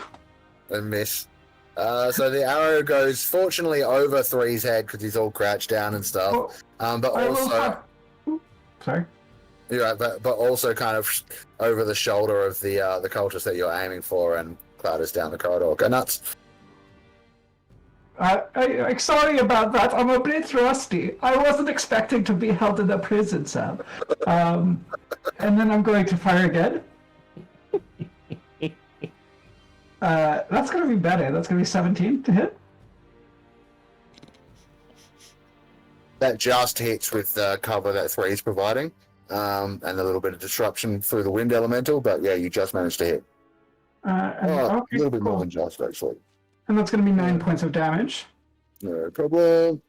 A miss. So the arrow goes, fortunately, over 3's head because he's all crouched down and stuff. But also, sorry. you're right, but also kind of over the shoulder of the cultist that you're aiming for, and clatters down the corridor. Go nuts. I'm sorry about that. I'm a bit rusty. I wasn't expecting to be held in a prison cell. And then I'm going to fire again. That's going to be better. That's going to be 17 to hit. That just hits with the cover that 3 is providing, and a little bit of disruption through the wind elemental. But yeah, you just managed to hit. A little bit more than just, actually. And that's going to be 9 points of damage. No problem.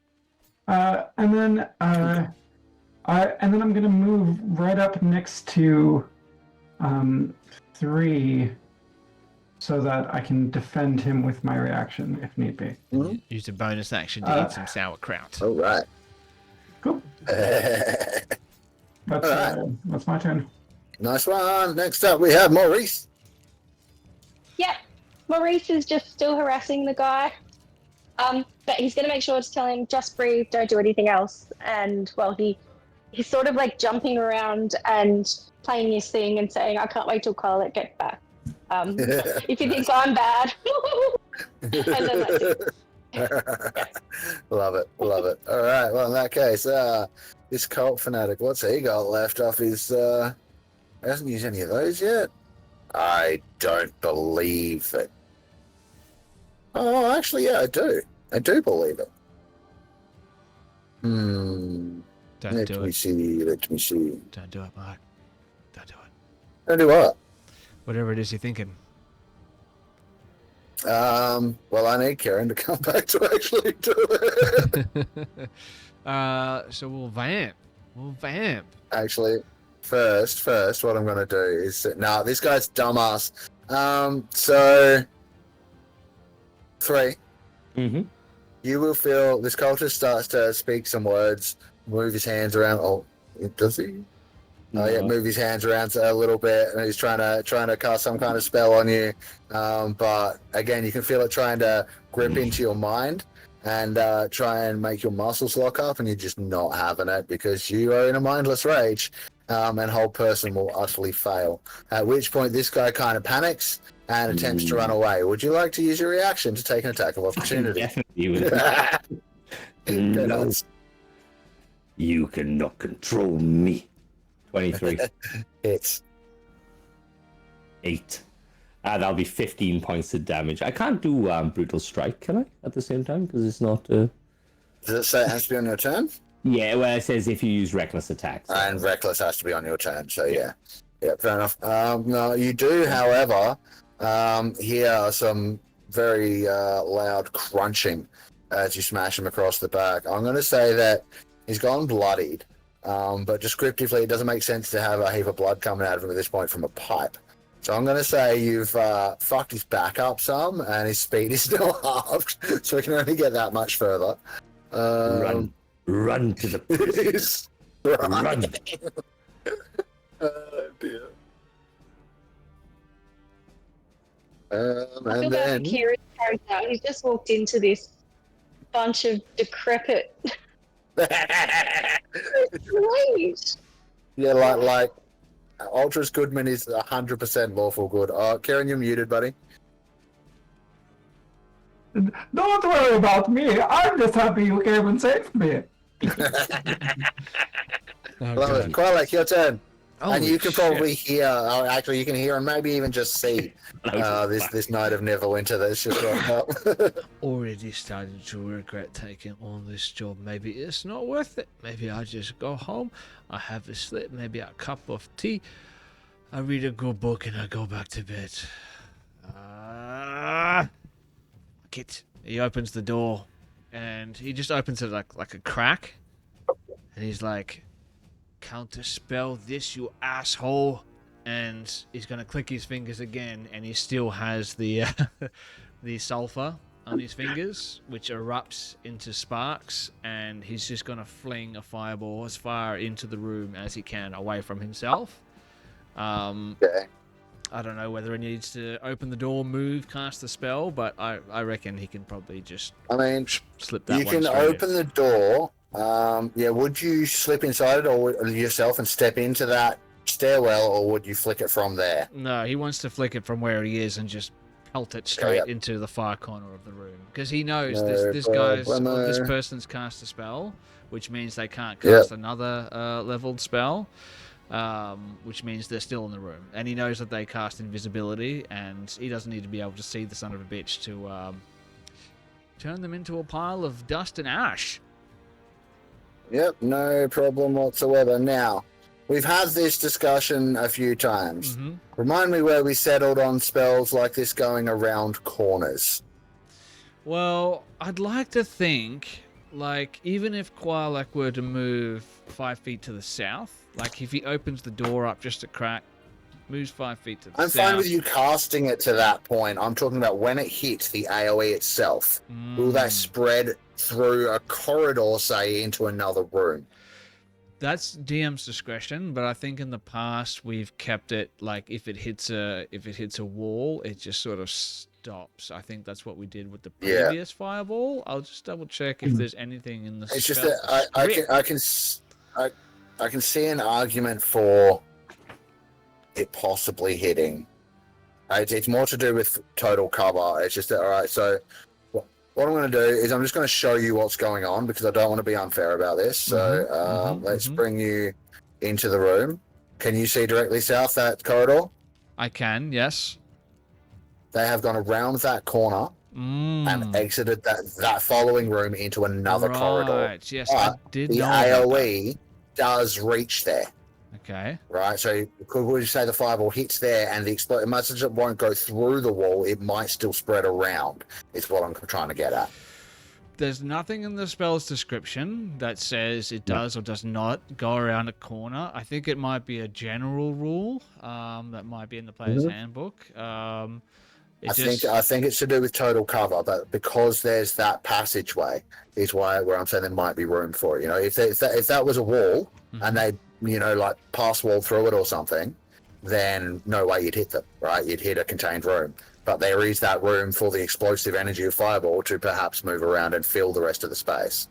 And then I'm going to move right up next to 3, so that I can defend him with my reaction if need be. Mm-hmm. Use a bonus action to eat some sauerkraut. All right. Cool. That's my turn. Nice one. Next up, we have Maurice. Yep. Maurice is just still harassing the guy. But he's going to make sure to tell him, just breathe, don't do anything else. And, well, he's sort of like jumping around and playing his thing and saying, I can't wait till Carlet gets back. If he thinks I'm bad. And then that's it. Love it. All right. Well, in that case, this cult fanatic, what's he got left off his... He hasn't used any of those yet? I don't believe it. Oh, actually, yeah, I do. I do believe it. Don't do it. Let me see. Don't do it, Mark. Don't do it. Don't do what? Whatever it is you're thinking. Well, I need Kiran to come back to actually do it. So we'll vamp. Actually, first, what I'm going to do is... this guy's dumbass. So... 3. Mm-hmm. You will feel this cultist starts to speak some words, move his hands around. Oh, does he? No. Oh yeah, move his hands around a little bit, and he's trying to cast some kind of spell on you. But again, you can feel it trying to grip into your mind and try and make your muscles lock up, and you're just not having it because you are in a mindless rage, and whole person will utterly fail. At which point, this guy kind of panics and attempts to run away. Would you like to use your reaction to take an attack of opportunity? Definitely would. No. You cannot control me. 23. It's 8. That'll be 15 points of damage. I can't do Brutal Strike, can I? At the same time? Because it's not... Does it say it has to be on your turn? Yeah, well, it says if you use Reckless attacks. And Reckless has to be on your turn, so yeah. Yeah, fair enough. No, you do, however, hear some very loud crunching as you smash him across the back. I'm going to say that he's gone bloodied, but descriptively, it doesn't make sense to have a heap of blood coming out of him at this point from a pipe. So I'm going to say you've fucked his back up some, and his speed is still halved, so we can only get that much further. Run to the prison. Run. Oh, dear. I feel And bad then for Kieran's character. He's just walked into this bunch of decrepit. Wait. yeah, like Ultras Goodman is 100% lawful good. Kiran, you're muted, buddy. Don't worry about me. I'm just happy you came and saved me. Oh, Love it. God. Qualek, your turn. And Holy you can shit. probably hear, actually you can hear and maybe even just see this Night of Neverwinter that's just rocked up. Already starting to regret taking on this job. Maybe it's not worth it. Maybe I just go home, I have a slip, maybe a cup of tea, I read a good book, and I go back to bed. Kit. He opens the door, and he just opens it like a crack, and he's like, "Counterspell this, you asshole!" And he's gonna click his fingers again, and he still has the the sulfur on his fingers, which erupts into sparks, and he's just gonna fling a fireball as far into the room as he can, away from himself. Okay. I don't know whether he needs to open the door, move, cast the spell, but I reckon he can probably just I mean, slip that you one can straight in. open the door. Would you slip inside it or yourself and step into that stairwell, or would you flick it from there? No, he wants to flick it from where he is and just pelt it straight into the far corner of the room, because he knows this person's cast a spell, which means they can't cast another leveled spell, which means they're still in the room, and he knows that they cast invisibility, and he doesn't need to be able to see the son of a bitch to turn them into a pile of dust and ash. Yep, no problem whatsoever. Now, we've had this discussion a few times. Mm-hmm. Remind me where we settled on spells like this going around corners. Well, I'd like to think, like, even if Qualak were to move 5 feet to the south, like if he opens the door up just a crack, moves 5 feet to the south. I'm fine with you casting it to that point. I'm talking about when it hits the AoE itself. Will that spread through a corridor, say, into another room? That's DM's discretion, but I think in the past we've kept it like if it hits a wall, it just sort of stops. I think that's what we did with the previous fireball. I'll just double check if there's anything in the It's just spell that I can see an argument for it possibly hitting. It's more to do with total cover. It's just that, all right, so what I'm going to do is I'm just going to show you what's going on because I don't want to be unfair about this. So let's bring you into the room. Can you see directly south that corridor? I can, yes. They have gone around that corner and exited that following room into another corridor. Right, yes, I did the know about AoE does reach there. Okay. Right, so could we say the fireball hits there and the explode, much as it won't go through the wall, it might still spread around, is what I'm trying to get at. There's nothing in the spell's description that says it does or does not go around a corner. I think it might be a general rule that might be in the player's handbook. I think it's to do with total cover, but because there's that passageway is where I'm saying there might be room for it. You know, if that was a wall and they like pass wall through it or something, then no way you'd hit them, right? You'd hit a contained room. But there is that room for the explosive energy of fireball to perhaps move around and fill the rest of the space.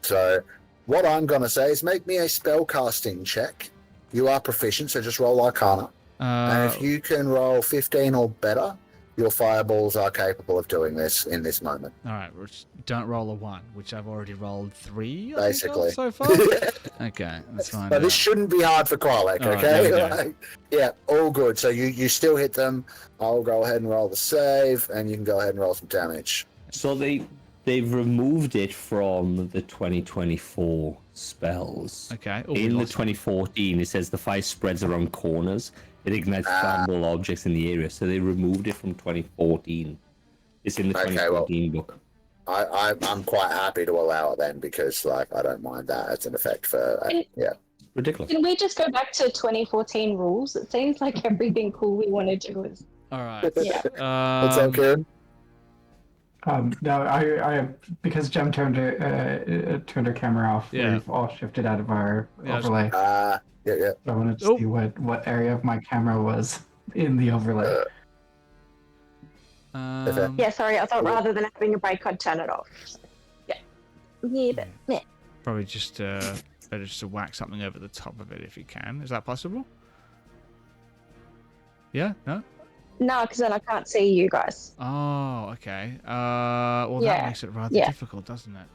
So what I'm going to say is make me a spellcasting check. You are proficient, so just roll Arcana. And if you can roll 15 or better, your fireballs are capable of doing this in this moment. All right, don't roll a 1, which I've already rolled 3 Basically. so far. Okay, that's fine. But this shouldn't be hard for Qualek, okay? Yeah, all good. So you still hit them. I'll go ahead and roll the save, and you can go ahead and roll some damage. So they've removed it from the 2024 spells. Okay. In the 2014, it says the fire spreads around corners. It ignites flammable objects in the area. So they removed it from 2014. It's in the 2014 book. I'm quite happy to allow it then because I don't mind that as an effect for ridiculous. Can we just go back to 2014 rules? It seems like everything cool we want to do is. All right. Yeah. What's up, Kiran? No, I because Jem turned her camera off. Yeah. We've all shifted out of our overlay. Yeah. I wanted to see what area of my camera was in the overlay. Yeah, sorry. I thought rather than having a break, I'd turn it off. Yeah. Yeah, but meh. Probably just better just to whack something over the top of it if you can. Is that possible? Yeah? No? No, because then I can't see you guys. Oh, okay. Well, that Yeah, makes it rather yeah. difficult, doesn't it?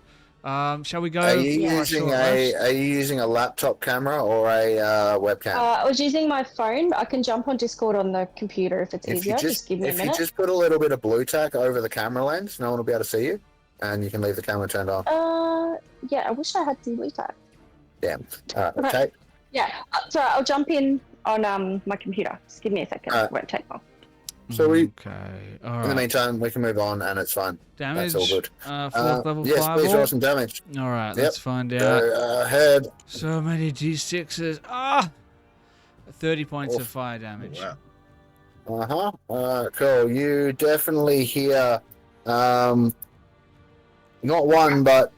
Shall we go Are you for a using short rest? are you using a laptop camera or a webcam? I was using my phone, but I can jump on Discord on the computer if it's easier. Just give me a if you minute. just put a little bit of blue tack over the camera lens, no one will be able to see you, and you can leave the camera turned on. Yeah, I wish I had some blue tack. Damn. Okay. Yeah, so I'll jump in on my computer. Just give me a second. It won't take long. So we. Okay. All In the right. meantime, we can move on, and it's fine. Damage. That's all good. Fourth level yes, please fireball. roll some damage. All right. Yep. Let's find out. Go ahead. So many d6s. 30 points of fire damage. Wow. Cool. You definitely hear, not one but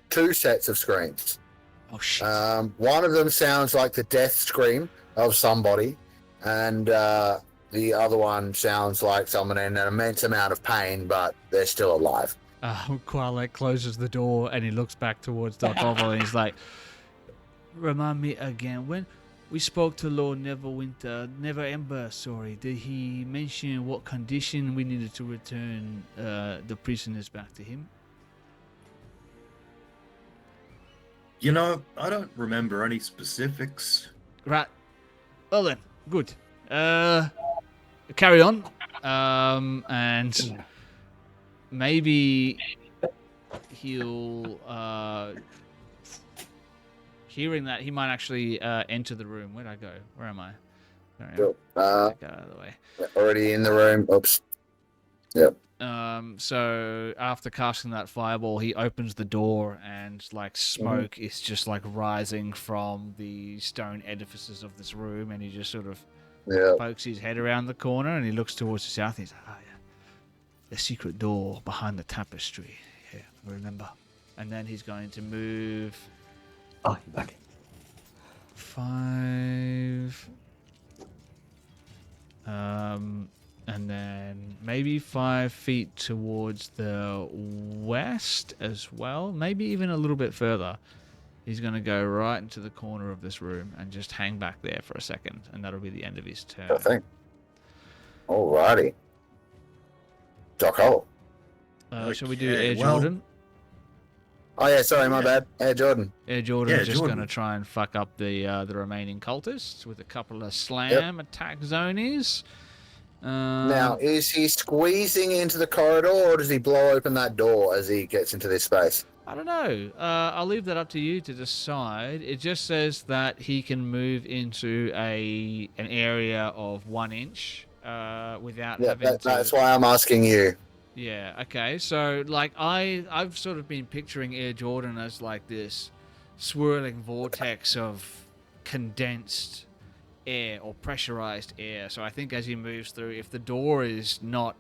two sets of screams. Oh shit. One of them sounds like the death scream of somebody, and the other one sounds like someone in an immense amount of pain, but they're still alive. Qualek closes the door and he looks back towards Doc Oval and he's like, remind me again, when we spoke to Lord Neverember, sorry, did he mention what condition we needed to return the prisoners back to him? You know, I don't remember any specifics. Right. Well then, good. Carry on. And maybe he'll hearing that he might actually enter the room. Where'd I go? Where am I? There I am. Cool. Get out of the way. Already in the room. Oops. Yep. So after casting that fireball, he opens the door and like smoke is just like rising from the stone edifices of this room, and he just sort of pokes his head around the corner and he looks towards the south. He's like, oh yeah, the secret door behind the tapestry. Yeah, I remember. And then he's going to move. Oh, you're back. 5. And then maybe 5 feet towards the west as well. Maybe even a little bit further. He's going to go right into the corner of this room and just hang back there for a second. And that'll be the end of his turn. I think. Alrighty. Doc Hole. Shall we do Okay, Air well- Jordan? Oh yeah, sorry, my bad. Air Jordan. Air Jordan's Yeah, just Jordan. going to try and fuck up the remaining cultists with a couple of slam attack zonies. Now, is he squeezing into the corridor, or does he blow open that door as he gets into this space? I don't know. I'll leave that up to you to decide. It just says that he can move into an area of 1 inch without Yeah, having to. that's why I'm asking you. Yeah. Okay. So like I've sort of been picturing Air Jordan as like this swirling vortex of condensed air or pressurized air. So I think as he moves through, if the door is not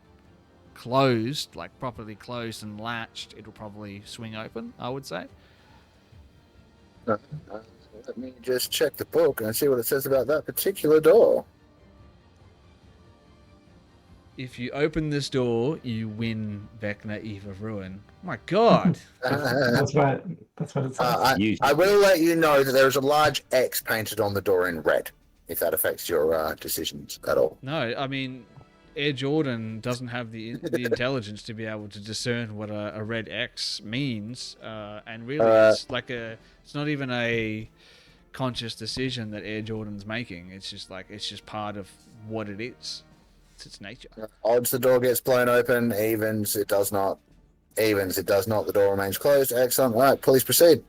closed, like properly closed and latched, it'll probably swing open, I would say. Let me just check the book and see what it says about that particular door. If you open this door, you win Vecna Eve of Ruin. My God. That's what it says. I will let you know that there is a large X painted on the door in red, if that affects your decisions at all. No, I mean, Air Jordan doesn't have the intelligence to be able to discern what a red X means, and really, it's like it's not even a conscious decision that Air Jordan's making. It's just part of what it is. It's its nature. Odds the door gets blown open. Evens it does not. Evens it does not. The door remains closed. Excellent. All right, please proceed.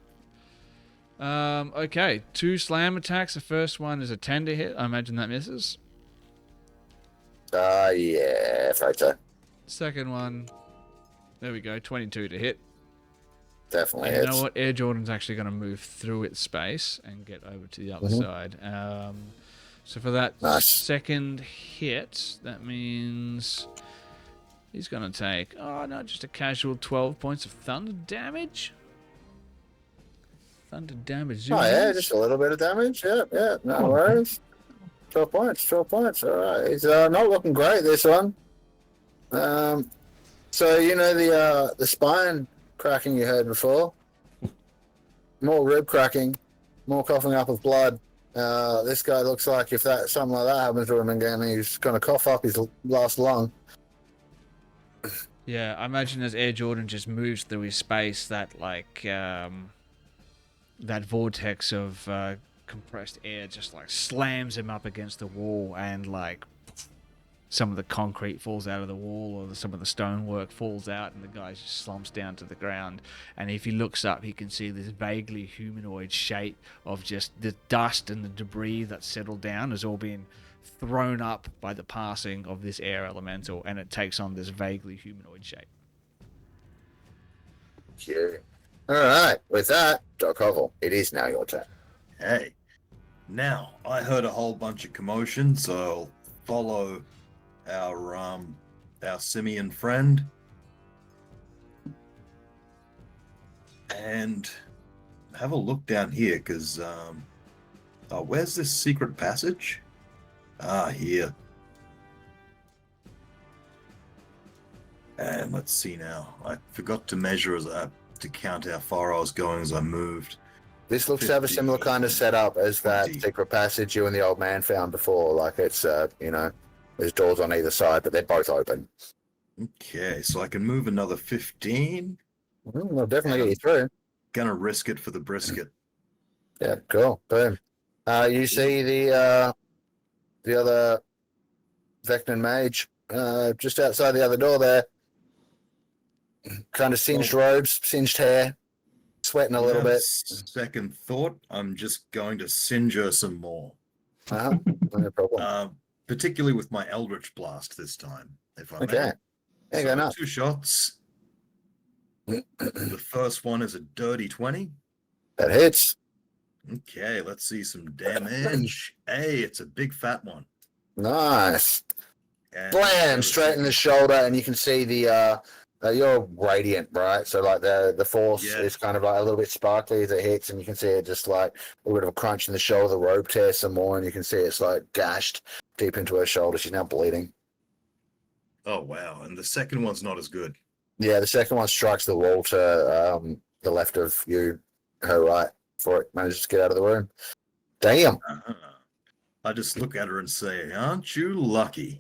Okay, 2 slam attacks. The first one is a 10 to hit. I imagine that misses. Yeah, afraid so. Second one, there we go, 22 to hit. Definitely And you hits. know what? Air Jordan's actually going to move through its space and get over to the other side. So for that second hit, that means he's going to take, just a casual 12 points of thunder damage. Thunder damage. Oh yeah, just a little bit of damage. Yeah, no worries. 12 points. All right, he's not looking great, this one. So you know the spine cracking you heard before. More rib cracking, more coughing up of blood. This guy looks like if something like that happens to him again, he's going to cough up his last lung. Yeah, I imagine as Air Jordan just moves through his space, that that vortex of compressed air just like slams him up against the wall, and like some of the concrete falls out of the wall, or some of the stonework falls out, and the guy just slumps down to the ground. And if he looks up, he can see this vaguely humanoid shape of just the dust and the debris that's settled down has all been thrown up by the passing of this air elemental, and it takes on this vaguely humanoid shape. Yeah. All right. With that, Doc Hovel, it is now your turn. Hey, now I heard a whole bunch of commotion, so I'll follow our simian friend and have a look down here, because where's this secret passage? Here. And let's see now. I forgot to measure to count how far I was going as I moved. This looks to have a similar kind of setup as that 20. secret passage you and the old man found before. Like it's, there's doors on either side, but they're both open. Okay, so I can move another 15. We'll definitely get you through. Gonna risk it for the brisket. Yeah, cool. Boom. You see the other Vecna mage just outside the other door there. Kind of singed robes, singed hair, sweating a little bit. Second thought, I'm just going to singe her some more. No problem. Particularly with my Eldritch Blast this time, if I may. Okay. Yeah, go nuts. 2 shots. The first one is a dirty 20. That hits. Okay, let's see some damage. Hey, it's a big fat one. Nice. And Blam! Straight in the shoulder, and you can see the you're radiant, right? So like the force is kind of like a little bit sparkly as it hits, and you can see it just like a bit of a crunch in the shoulder. The robe tears some more, and you can see it's like gashed deep into her shoulder. She's now bleeding. Oh wow! And the second one's not as good. Yeah, the second one strikes the wall to the left of you, her right, before it manages to get out of the room. Damn. I just look at her and say, "Aren't you lucky?"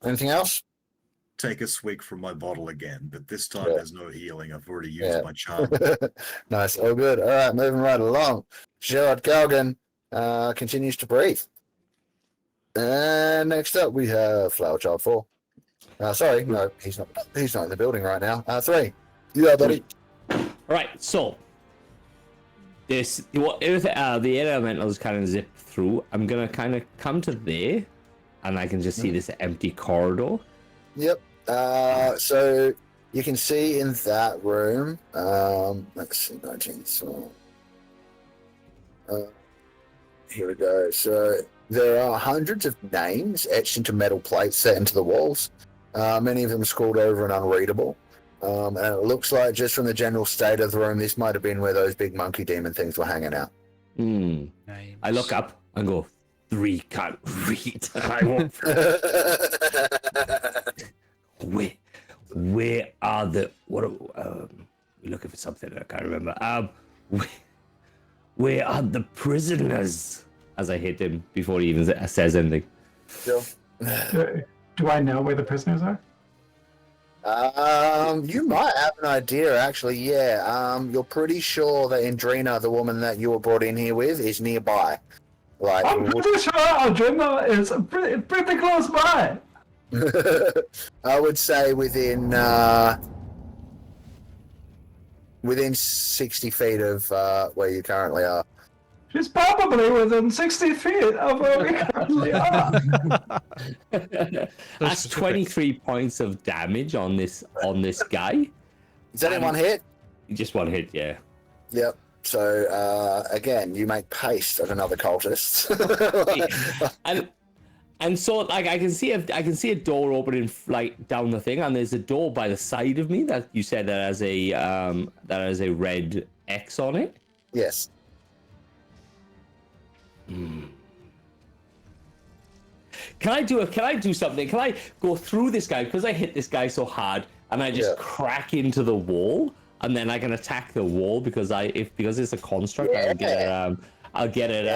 Anything else? Take a swig from my bottle again, but this time there's no healing. I've already used my charm. Nice. All good. All right, moving right along. Gerard Galgan continues to breathe. And next up, we have Flower Child 4. Sorry, no, he's not in the building right now. 3. Yeah, buddy. All right, so this the air elementals kind of zip through. I'm gonna kind of come to there, and I can just see this empty corridor. Yep. So you can see in that room. Let's see, 19. So here we go. So there are hundreds of names etched into metal plates set into the walls. Many of them scrawled over and unreadable. And it looks like, just from the general state of the room, this might have been where those big monkey demon things were hanging out. I look up and go, 3 can't read. I won't. Where are the we're looking for something I can't remember. Where are the prisoners? As I hit him before he even says anything. Sure. Do I know where the prisoners are? You might have an idea, actually. Yeah. You're pretty sure that Indrina, the woman that you were brought in here with, is nearby. Like, I'm pretty sure Indrina is pretty close by. I would say within 60 feet of where you currently are. She's probably within 60 feet of where we currently are. That's 23 points of damage on this guy. Is that in one hit? Just one hit, yeah. Yep. So again, you make paste at another cultist. And so, like, I can see a door opening like down the thing, and there's a door by the side of me that you said that has a red X on it. Yes. Can I do something? Can I go through this guy because I hit this guy so hard and I just crack into the wall and then I can attack the wall because it's a construct. I'll get it.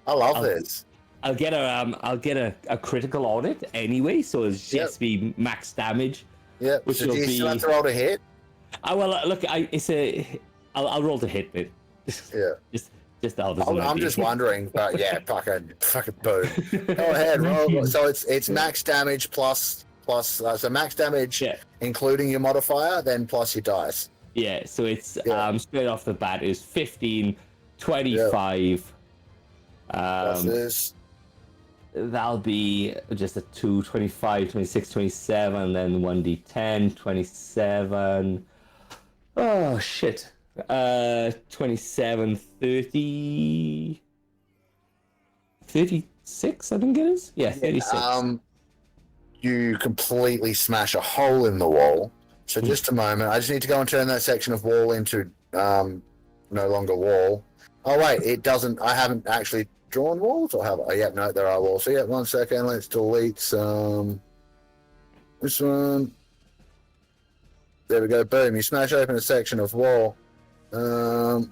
I love this. I'll get a critical on it anyway, so it's just be max damage. Yeah. Which So will do you be. still have to roll to hit? I'll roll to hit, mate. Yeah. Just I'm just wondering, but yeah, fucking boom. Go ahead, roll. So it's max damage plus so max damage including your modifier, then plus your dice. Yeah, so it's straight off the bat is 15, 25. Plus this. That'll be just a 2, 25, 26, 27, then 1d10, 27. Oh, shit. 27, 30. 36, I think it is? Yeah, 36. You completely smash a hole in the wall. So just a moment. I just need to go and turn that section of wall into no longer wall. Oh, wait, it doesn't. I haven't actually drawn walls, or have I? Yeah, no, there are walls. So, yeah, 1 second. Let's delete some. This one. There we go. Boom. You smash open a section of wall. The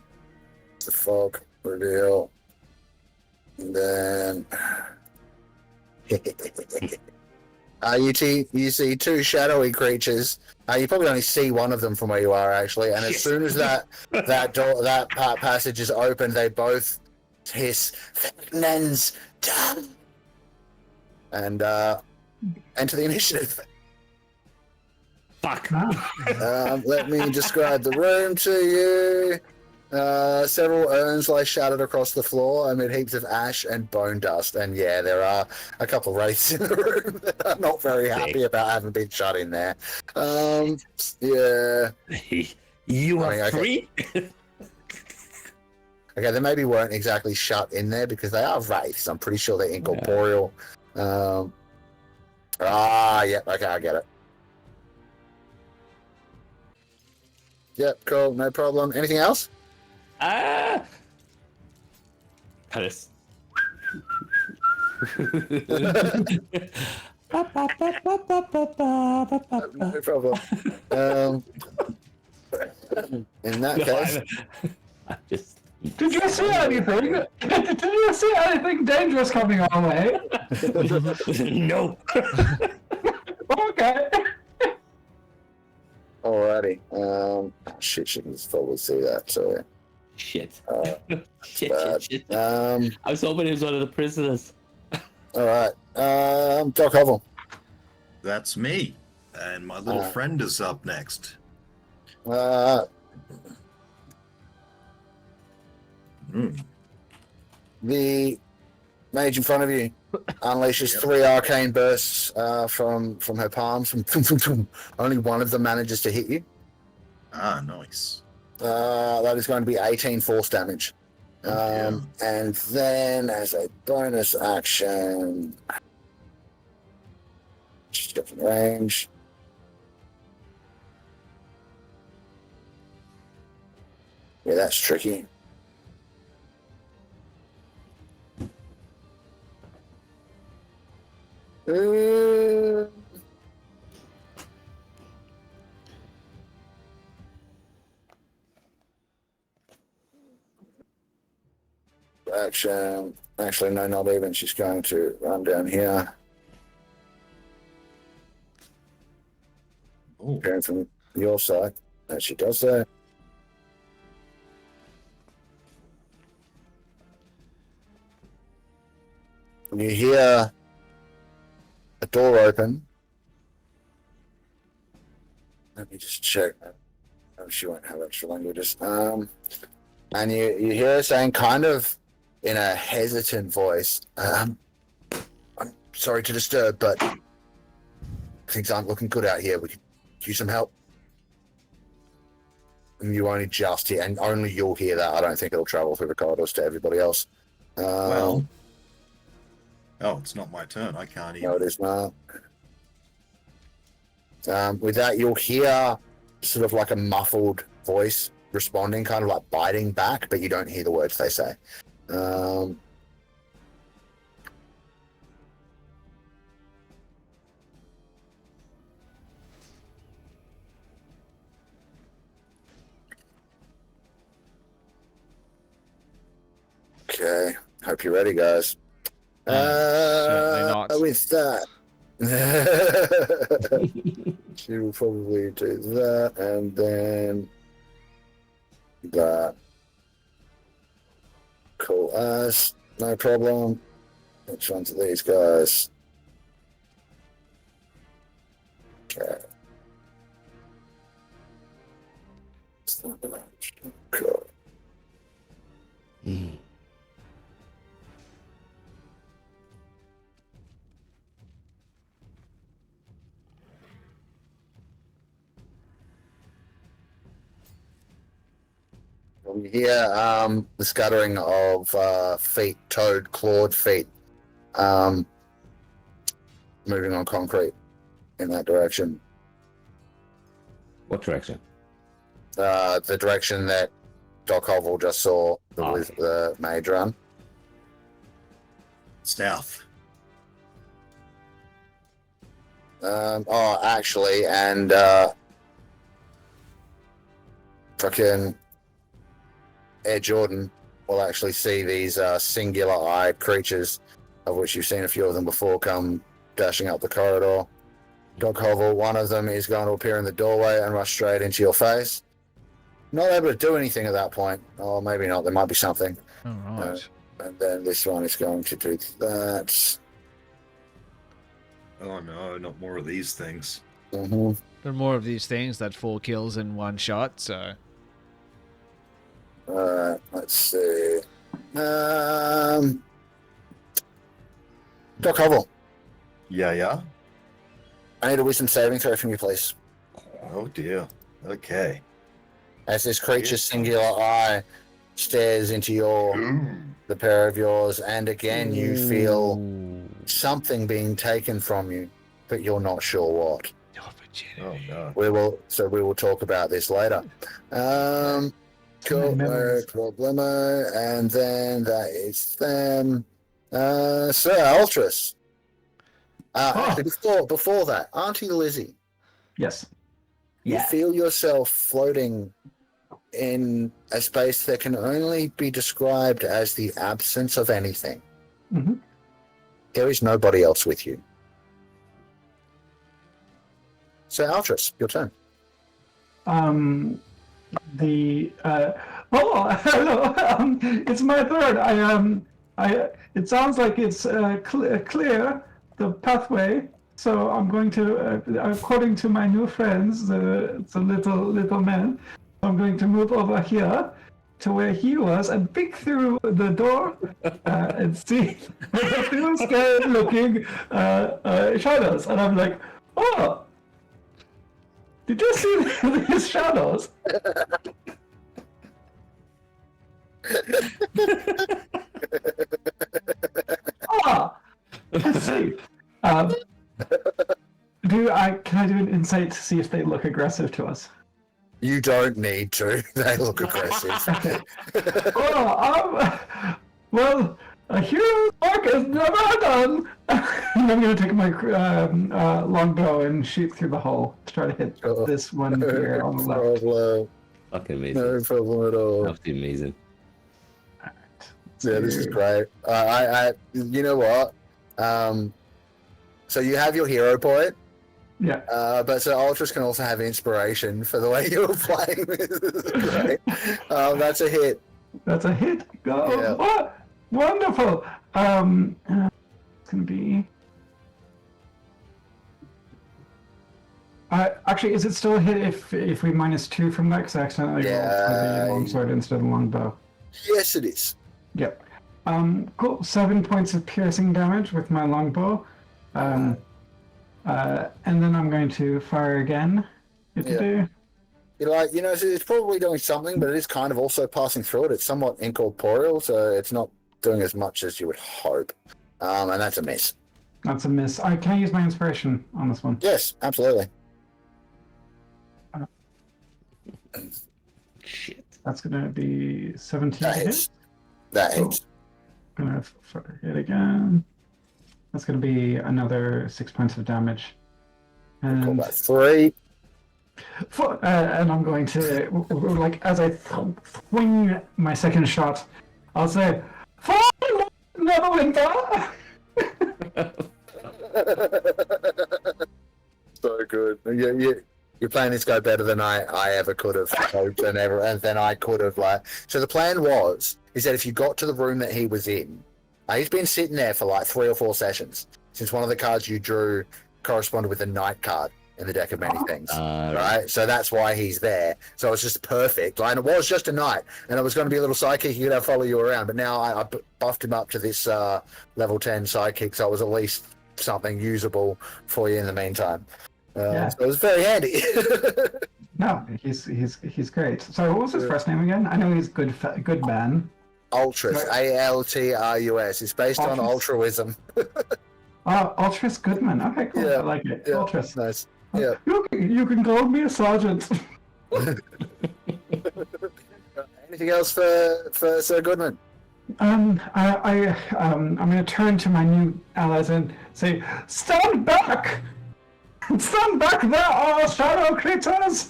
fog reveal. And then. You see two shadowy creatures. You probably only see one of them from where you are, actually. And as soon as that passage is open, they both hiss, "Vecna's done!" And enter the initiative. Fuck. Let me describe the room to you. Several urns lie shattered across the floor amid heaps of ash and bone dust. And yeah, there are a couple of wraiths in the room that are not very happy about having been shut in there. Yeah. You are free? Okay, they maybe weren't exactly shut in there because they are wraiths. I'm pretty sure they're incorporeal. Yeah, okay, I get it. Yep, cool, no problem. Anything else? No problem. In that case, did you see anything? Did you see anything dangerous coming our way? No. Okay. Alrighty. Shit, she can probably see that. So. Shit. Shit. I was hoping he was one of the prisoners. All right. Doc Hovel. That's me. And my little friend is up next. The mage in front of you unleashes 3 arcane bursts from her palms. Only one of them manages to hit you. Ah, nice. That is going to be 18 force damage. And then as a bonus action, just got some range. Yeah, that's tricky. Action. Actually, no, not even. She's going to run down here. Going from your side. And she does that. And you hear a door open. Let me just check. Oh, she won't have extra languages. And you hear her saying, kind of in a hesitant voice, I'm sorry to disturb, but things aren't looking good out here. We could use some help. And you only just hear, and only you'll hear that. I don't think it'll travel through the corridors to everybody else. Oh, it's not my turn. I can't even. No, it is not. With that, you'll hear sort of like a muffled voice responding, kind of like biting back, but you don't hear the words they say. Hope you're ready, guys. Certainly not. With that, she will probably do that, and then that. Cool as, no problem. Which ones are these guys? Okay. Cool. You hear the scuttering of feet, toed, clawed feet, moving on concrete in that direction. What direction? The direction that Doc Hovel just saw with the mage run. South. Actually, and fucking Air Jordan will actually see these singular-eyed creatures, of which you've seen a few of them before, come dashing up the corridor. Doc Hovel, one of them is going to appear in the doorway and rush straight into your face. Not able to do anything at that point. Or maybe not. There might be something. All right. And then this one is going to do that. Oh no, not more of these things. Mm-hmm. There are more of these things that 4 kills in one shot, so... Alright, let's see. Doc Hovel, Yeah. I need a wisdom saving throw from you, please. Oh dear. Okay. As this creature's singular eye stares into the pair of yours, and again you feel something being taken from you, but you're not sure what. Your Oh virginity. no. We will talk about this later. Cool, no Memories. problemo, and then that is them. Sir Altris. Actually, before that, Auntie Lizzie, Yes. you feel yourself floating in a space that can only be described as the absence of anything. Mm-hmm. There is nobody else with you. So, Altris, your turn. Hello. It's my turn. It sounds like it's clear the pathway. So I'm going to, according to my new friends, the little man, I'm going to move over here to where he was and peek through the door and see a few scared-looking shadows. And I'm like, oh, did you see these shadows? Let's see. Can I do an insight to see if they look aggressive to us? You don't need to. They look aggressive. Well, a hero's work is never done. And I'm going to take my longbow and shoot through the hole to try to hit this one here on the left. Problem. Fucking amazing. No problem at all. Absolutely amazing. Yeah, this is great. You know what? So you have your hero point. Yeah. But so Ultras can also have inspiration for the way you were playing. This is great. That's a hit. That's a hit. Go. Yeah. Oh, wonderful. It's gonna be. Actually, is it still a hit if we -2 from that? Because I accidentally rolled for the longsword instead of the longbow. Yes, it is. Yep. Cool. 7 points of piercing damage with my longbow. And then I'm going to fire again. You're like, it's probably doing something, but it is kind of also passing through it. It's somewhat incorporeal, so it's not doing as much as you would hope. And that's a miss. That's a miss. Can I use my inspiration on this one? Yes, absolutely. Shit. That's going to be 17 That to hits. hit. That So, hits. I'm going to fire it again. That's going to be another 6 points of damage. Call And, that 3. and I'm going to, as I swing my second shot, I'll say, "Fire unraveling that. So good. You're playing this guy better than I ever could have hoped, and then I could have So the plan is that if you got to the room that he was in, he's been sitting there for like 3 or 4 sessions since one of the cards you drew corresponded with a knight card in the deck of many things, right? So that's why he's there. So it's just perfect. And it was just a knight, and it was going to be a little sidekick. He could have follow you around, but now I buffed him up to this level 10 sidekick, so it was at least something usable for you in the meantime. So it was very handy. No, he's great. So what was his first name again? I know he's good man. Ultras, Altrus. It's based on Ultras? altruism. Oh, Ultras Goodman. Okay, cool. Yeah, I like it. yeah, Ultras. nice. Yeah. You can call me a sergeant. Anything else for Sir Goodman? I'm gonna turn to my new allies and say, stand back! Stand back, there are shadow creatures!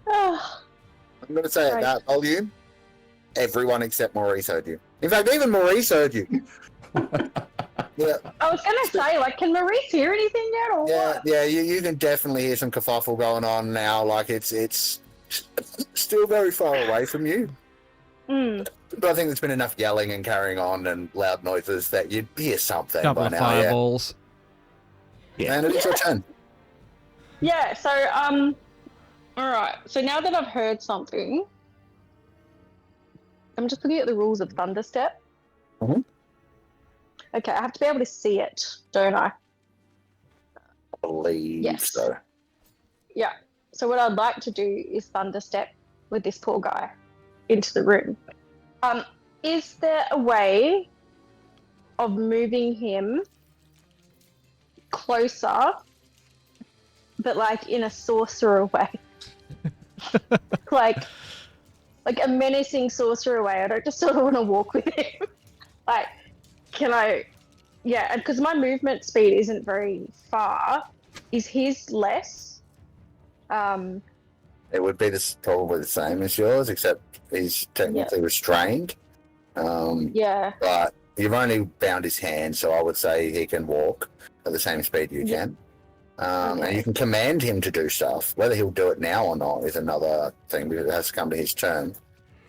I'm going to say at that volume, everyone except Maurice heard you. In fact, even Maurice heard you. Yeah. I was gonna say, like, can Maurice hear anything yet, or what? Yeah, you can definitely hear some kerfuffle going on now. Like, it's still very far away from you. But I think there's been enough yelling and carrying on and loud noises that you'd hear something Couple by of now. fireballs. Yeah. And it's your turn. Yeah, so, alright. So now that I've heard something, I'm just looking at the rules of Thunderstep. Mhm. Okay, I have to be able to see it, don't I? I believe Yes. so. Yeah. So what I'd like to do is Thunderstep with this poor guy into the room. Is there a way of moving him closer, but like in a sorcerer way? like a menacing sorcerer way. I don't just sort of want to walk with him. Like, can I? Yeah, because my movement speed isn't very far. Is his less? It would be probably the same as yours, except he's technically restrained. Yeah. But you've only bound his hand, so I would say he can walk at the same speed you can. And you can command him to do stuff. Whether he'll do it now or not is another thing, because it has to come to his turn.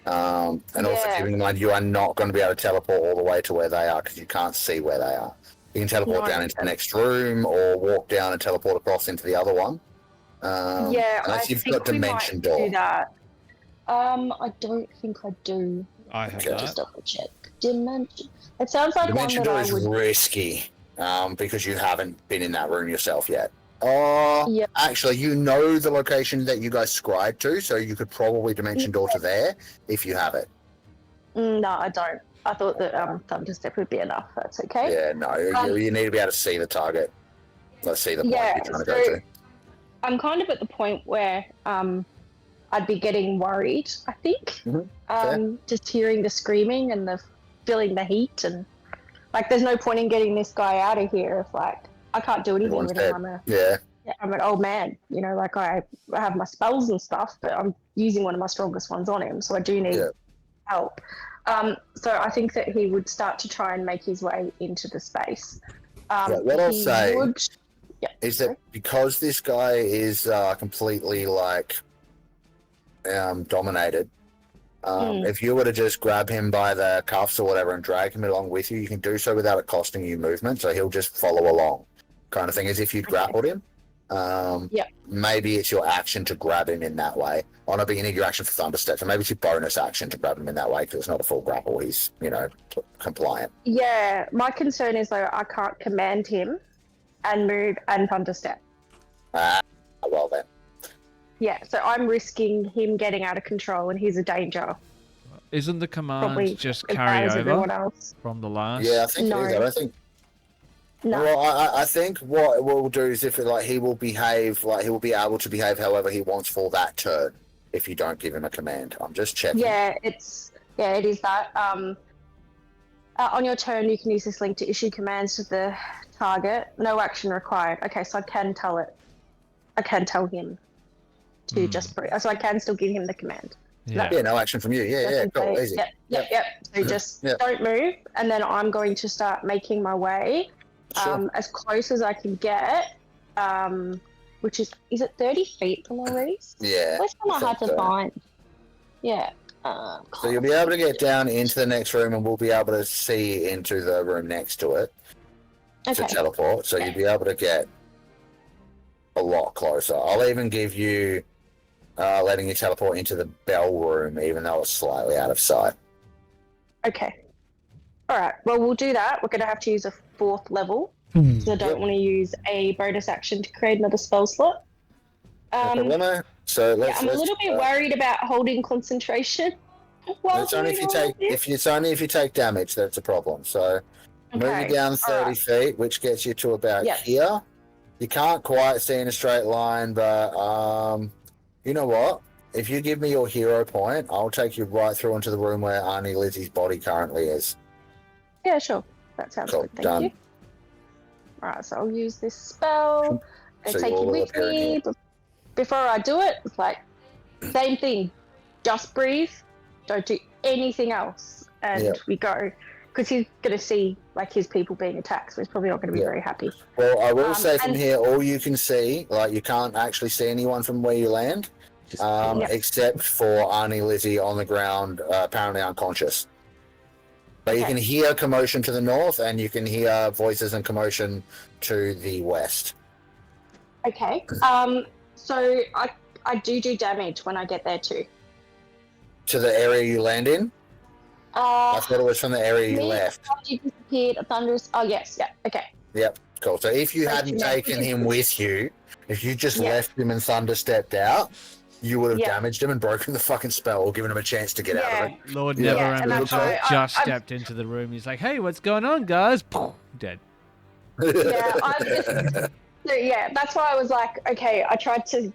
And also keeping in mind, you are not going to be able to teleport all the way to where they are, because you can't see where they are. You can teleport down into the next room, or walk down and teleport across into the other one. Unless you've got Dimension Door. Do that. I don't think I do. I have Okay. that. Just double check. Dimension. It sounds like Dimension one Door that is I would. risky, because you haven't been in that room yourself yet. Actually, you know the location that you guys scribed to, so you could probably Dimension Door to there if you have it. No, I don't. I thought that Thunderstep would be enough. That's okay. Yeah, no, you need to be able to see the target. Let's see the point you're trying to go to. I'm kind of at the point where I'd be getting worried, I think. Just hearing the screaming and the feeling the heat, and like there's no point in getting this guy out of here if like I can't do anything with him. I'm an old man, you know, like I have my spells and stuff, but I'm using one of my strongest ones on him, so I do need help. So I think that he would start to try and make his way into the space. What I'll say is that because this guy is completely like dominated, if you were to just grab him by the cuffs or whatever and drag him along with you, you can do so without it costing you movement, so he'll just follow along, kind of thing, as if you'd grappled him. Maybe it's your action to grab him in that way. Or not, but you need your action for Thunderstep, so maybe it's your bonus action to grab him in that way, because it's not a full grapple. He's, compliant. Yeah, my concern is though I can't command him and move and Thunderstep. Well then. Yeah, so I'm risking him getting out of control, and he's a danger. Isn't the command Probably just as carry bad as everyone over else. from the last? Yeah, I think No. it is. I don't think. No. Well, I think what we'll do is if he will behave like he will be able to behave however he wants for that turn. If you don't give him a command, I'm just checking. Yeah, it is that. On your turn, you can use this link to issue commands to the target. No action required. Okay, so I can tell him to just breathe. So I can still give him the command. Yeah. Yeah, no action from you. Yeah, cool, easy. Yep. So just don't move, and then I'm going to start making my way Sure. as close as I can get, which is it 30 feet from Maurice? Yeah. That's kind of hard to so. find. Yeah. So you'll be able to get down into the next room, and we'll be able to see into the room next to it to teleport. So you'll be able to get a lot closer. I'll even give you letting you teleport into the bell room, even though it's slightly out of sight. Okay. All right. Well, we'll do that. We're going to have to use a 4th level, because I don't want to use a bonus action to create another spell slot. So I'm a little bit worried about holding concentration. It's only if you take damage that's a problem. So move you down 30 feet, which gets you to about here. You can't quite see in a straight line, but you know what? If you give me your hero point, I'll take you right through into the room where Auntie Lizzie's body currently is. Yeah, sure. That sounds good. Thank you. All right, so I'll use this spell and take it with me. Before I do it, it's like, same thing. Just breathe. Don't do anything else. And we go. Because he's going to see, like, his people being attacked, so he's probably not going to be very happy. Well, I will say from here, all you can see, like, you can't actually see anyone from where you land, except for Auntie Lizzie on the ground, apparently unconscious. But you can hear commotion to the north, and you can hear voices and commotion to the west. Okay. So I do damage when I get there too. To the area you land in? I thought it was from the area you left. You disappeared. Thunderous. Oh yes. Yeah. Okay. Yep. Cool. So if you hadn't taken him with you, if you just left him and Thunder stepped out, you would have damaged him and broken the fucking spell or given him a chance to get out of it. Lord Neverember just stepped into the room. He's like, "Hey, what's going on, guys?" Dead. Yeah, that's why I was like, okay, I tried to,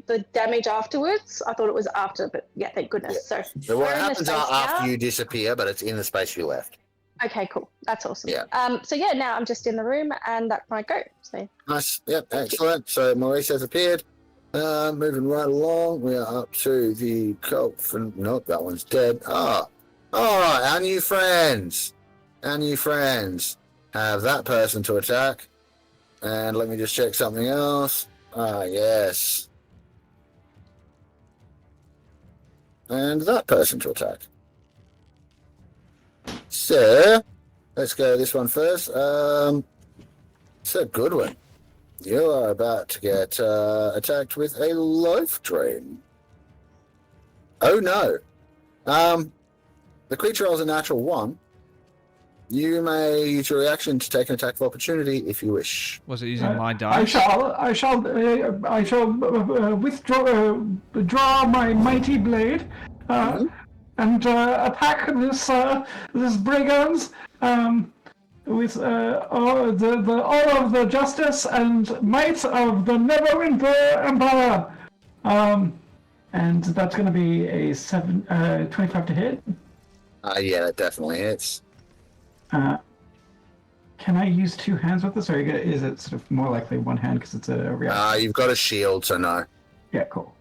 the damage afterwards, I thought it was after, but thank goodness. So what happens after you disappear, but it's in the space you left. Okay, cool. That's awesome. Yeah. So now I'm just in the room, and that's my go. So nice. Yep, excellent. So Maurice has appeared. Moving right along, we are up to the cult. Nope, that one's dead. All right, our new friends. Have that person to attack. And let me just check something else. Yes. And that person to attack. So, let's go this one first. It's a good one. You are about to get attacked with a life drain. Oh no. The creature rolls a natural 1. You may use your reaction to take an attack of opportunity if you wish. Was it using my dice? I shall draw my mighty blade and attack this brigands with all of the justice and might of the Neverwinter Empire. And that's going to be a 25 to hit. Yeah, that definitely hits. Can I use 2 hands with this, or is it sort of more likely one hand because it's a reaction? You've got a shield, so no. Yeah, cool.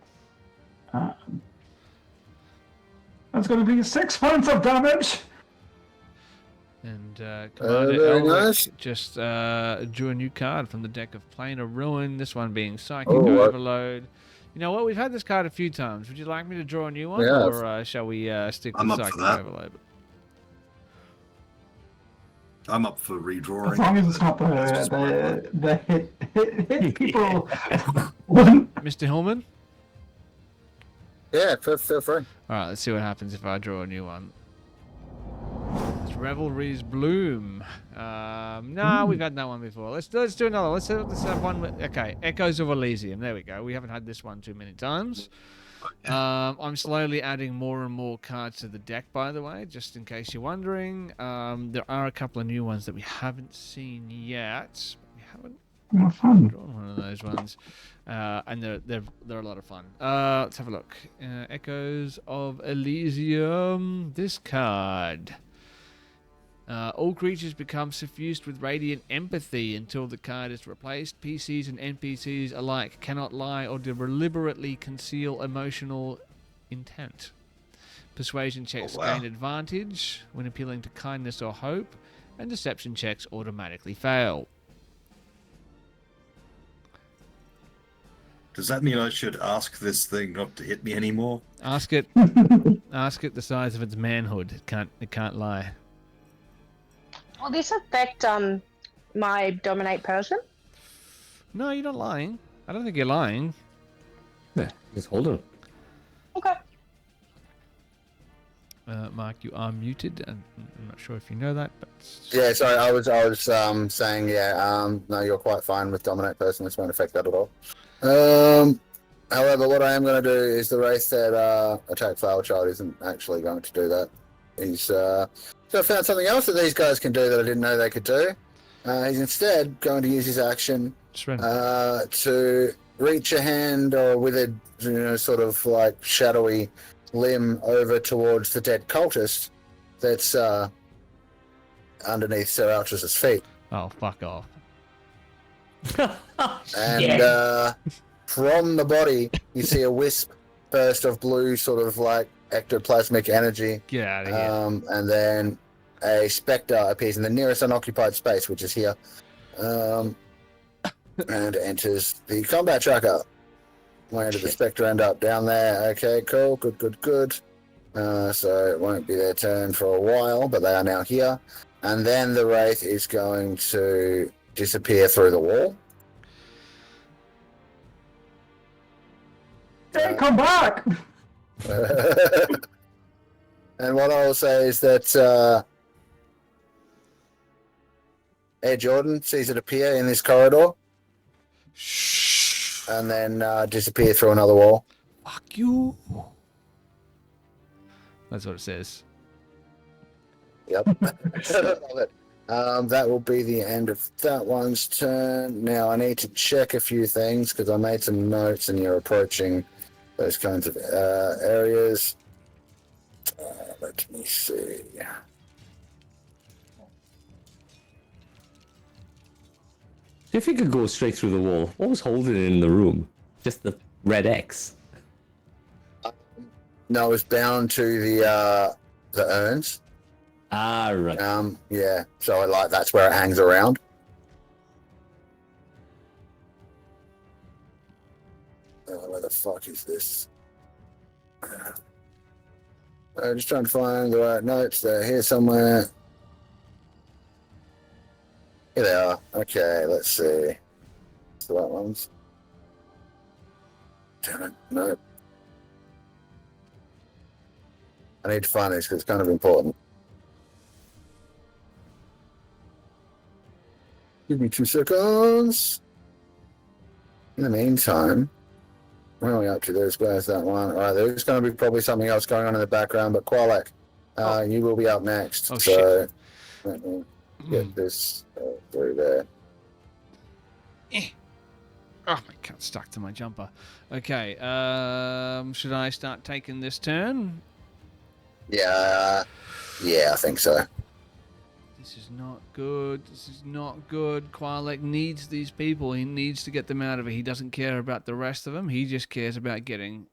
That's going to be 6 points of damage. And Commander very Elric nice. just drew a new card from the deck of Plane of Ruin. This one being Psychic Overload. You know what? We've had this card a few times. Would you like me to draw a new one, or shall we stick with Psychic Overload? I'm up for redrawing. As long as it's not the hit people. Mr. Hillman? Yeah, feel free. Alright, let's see what happens if I draw a new one. It's Revelry's Bloom. We've had that one before. Let's do another. Let's have one with, Echoes of Elysium. There we go. We haven't had this one too many times. I'm slowly adding more and more cards to the deck, by the way, just in case you're wondering. There are a couple of new ones that we haven't seen yet. We haven't drawn one of those ones, and they're a lot of fun. Let's have a look. Echoes of Elysium. This card. All creatures become suffused with radiant empathy until the card is replaced. PCs and NPCs alike cannot lie or deliberately conceal emotional intent. Persuasion checks wow. gain advantage when appealing to kindness or hope, and deception checks automatically fail. Does that mean I should ask this thing not to hit me anymore? Ask it. Ask it the size of its manhood. It can't lie. Will this affect my dominate person? No, you're not lying. I don't think you're lying. Yeah, just hold on. Okay. Mark, you are muted, and I'm not sure if you know that, but Yeah, sorry, I was saying, no, you're quite fine with dominate person. This won't affect that at all. However, what I am going to do is the race that attack Flower Child isn't actually going to do that. He's so I found something else that these guys can do that I didn't know they could do. He's instead going to use his action Sven. to reach a hand or with a sort of like shadowy limb over towards the dead cultist that's underneath Sir Altris's feet. Oh, fuck off. And from the body, you see a wisp burst of blue, sort of like ectoplasmic energy. Get out of here. And then a spectre appears in the nearest unoccupied space, which is here, and enters the combat tracker. Where did the spectre end up? Down there. Okay, cool. Good. So it won't be their turn for a while, but they are now here. And then the wraith is going to disappear through the wall. Hey, come back! And what I will say is that Air Jordan sees it appear in this corridor Shh. and then disappear through another wall. Fuck you. That's what it says. Yep. Love it. That will be the end of that one's turn. Now I need to check a few things because I made some notes and you're approaching those kinds of areas. Let me see. If you could go straight through the wall, what was holding it in the room? Just the red X. No, it was bound to the urns. Ah, right. Yeah. So that's where it hangs around. Where the fuck is this? Just trying to find the right notes. They're here somewhere. Here they are. Okay, let's see. It's the right ones. Damn it. No. I need to find these because it's kind of important. Give me 2 seconds. In the meantime, where are we up to? There's that one. All right, there's going to be probably something else going on in the background, but Qualek, you will be up next. Oh, so let me get this through there. Oh, my cat's stuck to my jumper. Okay, should I start taking this turn? Yeah, I think so. This is not good. This is not good. Qualek needs these people. He needs to get them out of it. He doesn't care about the rest of them. He just cares about getting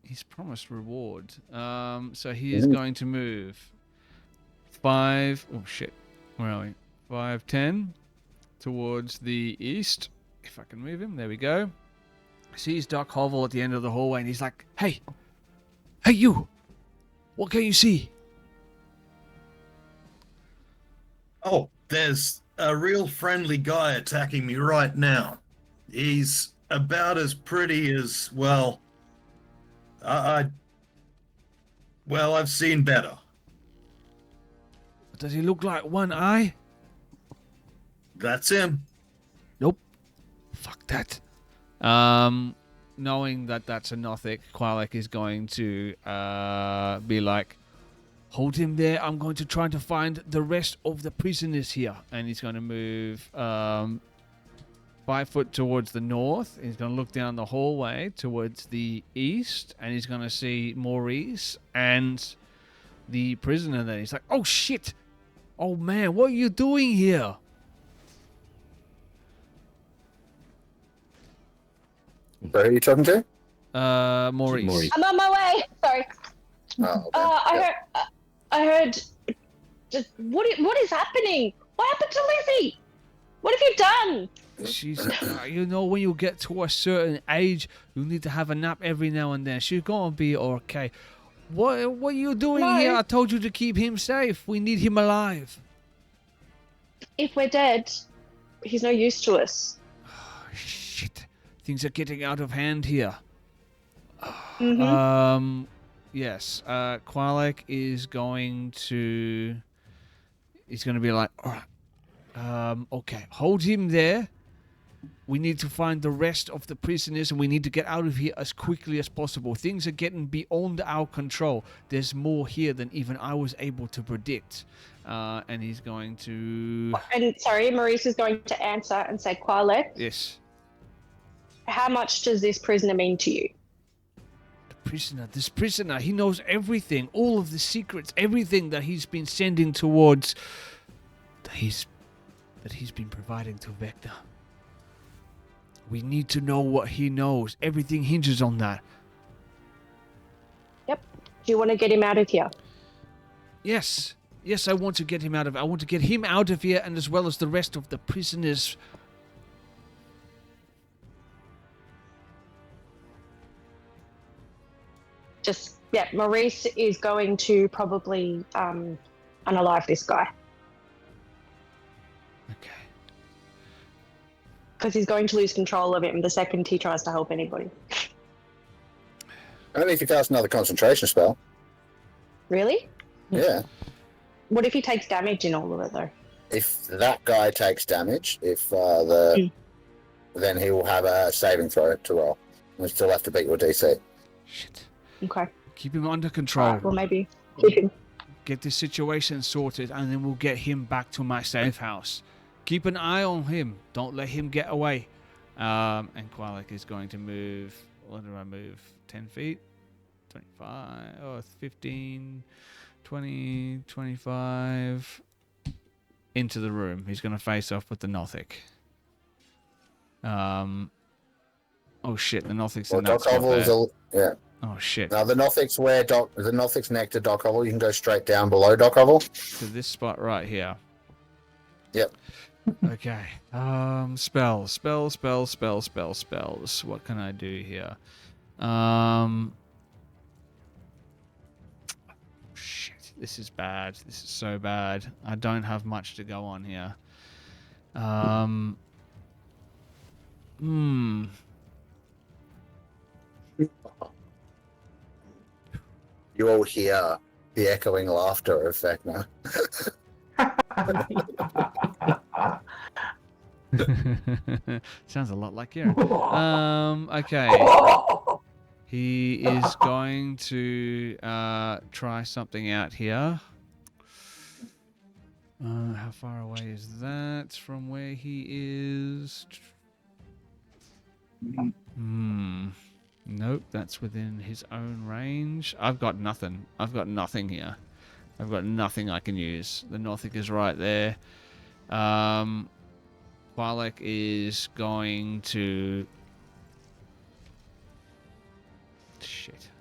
his promised reward. So he is going to move 5. Oh shit, where are we? 5, 10 towards the east. If I can move him, there we go. Sees Doc Hovel at the end of the hallway, and he's like, "Hey, you! What can you see?" Oh, there's a real friendly guy attacking me right now. He's about as pretty as, well, I've seen better. Does he look like one eye? That's him. Nope. Fuck that. Knowing that that's a Nothic, Qualek is going to be like, "Hold him there. I'm going to try to find the rest of the prisoners here." And he's going to move 5 foot towards the north. He's going to look down the hallway towards the east, and he's going to see Maurice and the prisoner there. He's like, "Oh shit! Oh man, what are you doing here?" So who are you talking to? Maurice. Maurice. I'm on my way. Sorry. Oh, okay. I heard. Just what is happening? What happened to Lizzie? What have you done? She's, you know, when you get to a certain age, you need to have a nap every now and then. She's gonna be okay. What are you doing No. here? I told you to keep him safe. We need him alive. If we're dead, he's no use to us. Shit. Things are getting out of hand here. Mm-hmm. Yes. Qualek is going to... He's going to be like, all right. Okay. Hold him there. We need to find the rest of the prisoners and we need to get out of here as quickly as possible. Things are getting beyond our control. There's more here than even I was able to predict. And he's going to... And sorry, Maurice is going to answer and say, Qualet, Yes. how much does this prisoner mean to you? This prisoner, he knows everything, all of the secrets, everything that he's been sending towards, that he's been providing to Vecna. We need to know what he knows. Everything hinges on that. Yep. Do you want to get him out of here? Yes, I want to get him out of. I want to get him out of here, and as well as the rest of the prisoners. Maurice is going to probably unalive this guy. Okay. Because he's going to lose control of him the second he tries to help anybody. Only if you cast another concentration spell. Really? Yeah. What if he takes damage in all of it, though? If that guy takes damage, then he will have a saving throw to roll. You still have to beat your DC. Shit. Okay. Keep him under control. Right, well, maybe keep him. Get this situation sorted, and then we'll get him back to my safe house. Keep an eye on him. Don't let him get away. And Qualek is going to move. What do I move? 10 feet? 25? 15, 20, 25. Into the room. He's going to face off with the Nothic. Oh shit, the Nothic's in that spot there. Yeah. Oh shit. Now the Nothic's the Nothic's next to Doc Hovel. You can go straight down below Doc Hovel. To this spot right here. Yep. Okay. Spells. What can I do here? Shit. This is bad. This is so bad. I don't have much to go on here. You all hear the echoing laughter of Vecna. Sounds a lot like Kiran. Okay. He is going to try something out here. How far away is that from where he is? Nope, that's within his own range. I've got nothing. I've got nothing here. I've got nothing I can use. The Northic is right there. Qualek is going to... Shit.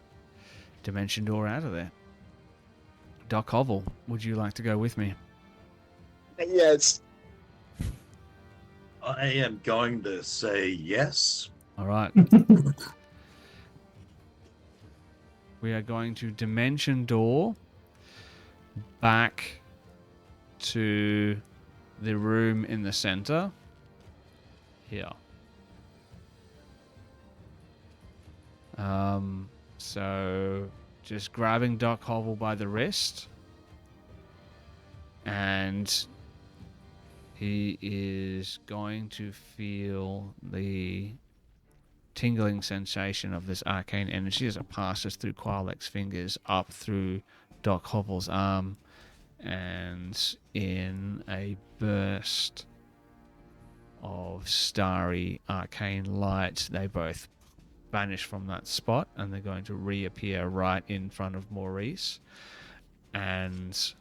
Dimension door out of there. Doc Hovel, would you like to go with me? Yes. I am going to say yes. All right. We are going to dimension door back to the room in the center. Here. So just grabbing Doc Hovel by the wrist, and he is going to feel the tingling sensation of this arcane energy as it passes through Qualek's fingers up through Doc Hovel's arm, and in a burst of starry arcane light, they both vanish from that spot, and they're going to reappear right in front of Maurice and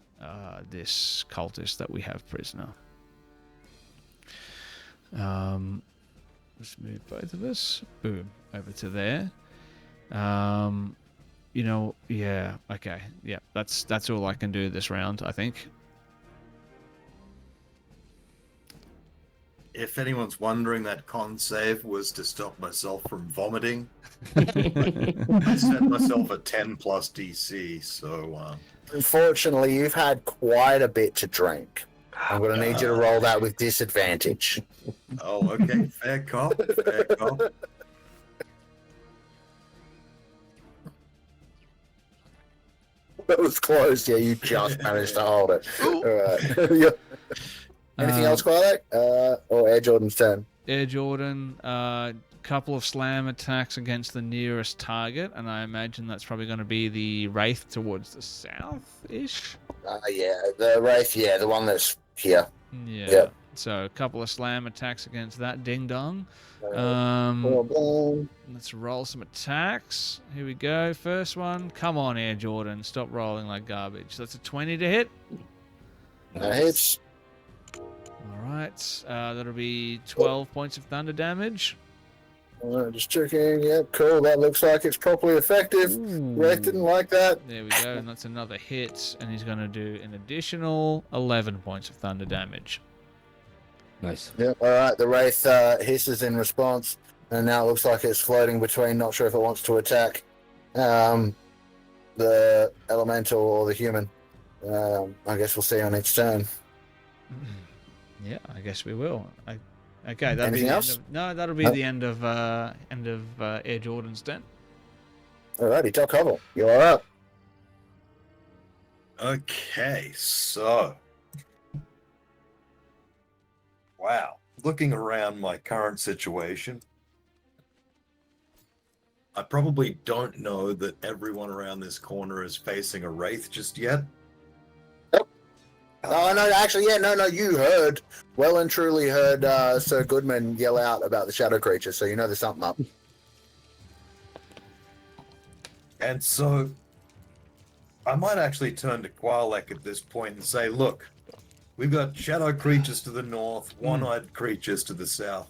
this cultist that we have prisoner. Let's move both of us. Boom. Over to there. Yeah, okay. Yeah, that's all I can do this round, I think. If anyone's wondering, that con save was to stop myself from vomiting. I set myself a 10 plus DC, so Unfortunately, you've had quite a bit to drink. I'm going to need you to roll that with disadvantage. oh, okay, fair cop, fair cop. That was close. Yeah, you just managed to hold it. All right. Yeah. Anything else, Quilek? Or Air Jordan's turn? Air Jordan, couple of slam attacks against the nearest target, and I imagine that's probably going to be the Wraith towards the south-ish. Yeah, the Wraith, yeah, the one that's here. Yeah. Yep. So a couple of slam attacks against that ding-dong. Let's roll some attacks. Here we go. First one. Come on, Air Jordan. Stop rolling like garbage. That's a 20 to hit. That hits. All right. That'll be 12 points of thunder damage. Just checking. Yep, cool. That looks like it's properly effective. Wraith didn't like that. There we go. And that's another hit. And he's going to do an additional 11 points of thunder damage. Nice. Yep, all right. The Wraith hisses in response. And now it looks like it's floating between, not sure if it wants to attack the elemental or the human. I guess we'll see on its turn. Yeah, I guess we will. Okay, that'll Anything be else? that'll be the end of Air Jordan's turn. Alrighty, Doc Hubble, you're up. Okay, so wow, looking around my current situation, I probably don't know that everyone around this corner is facing a Wraith just yet. Oh, no, actually, yeah, no, you heard, well and truly heard Sir Goodman yell out about the shadow creature, so you know there's something up. And so I might actually turn to Qualek at this point and say, look, we've got shadow creatures to the north, one-eyed creatures to the south.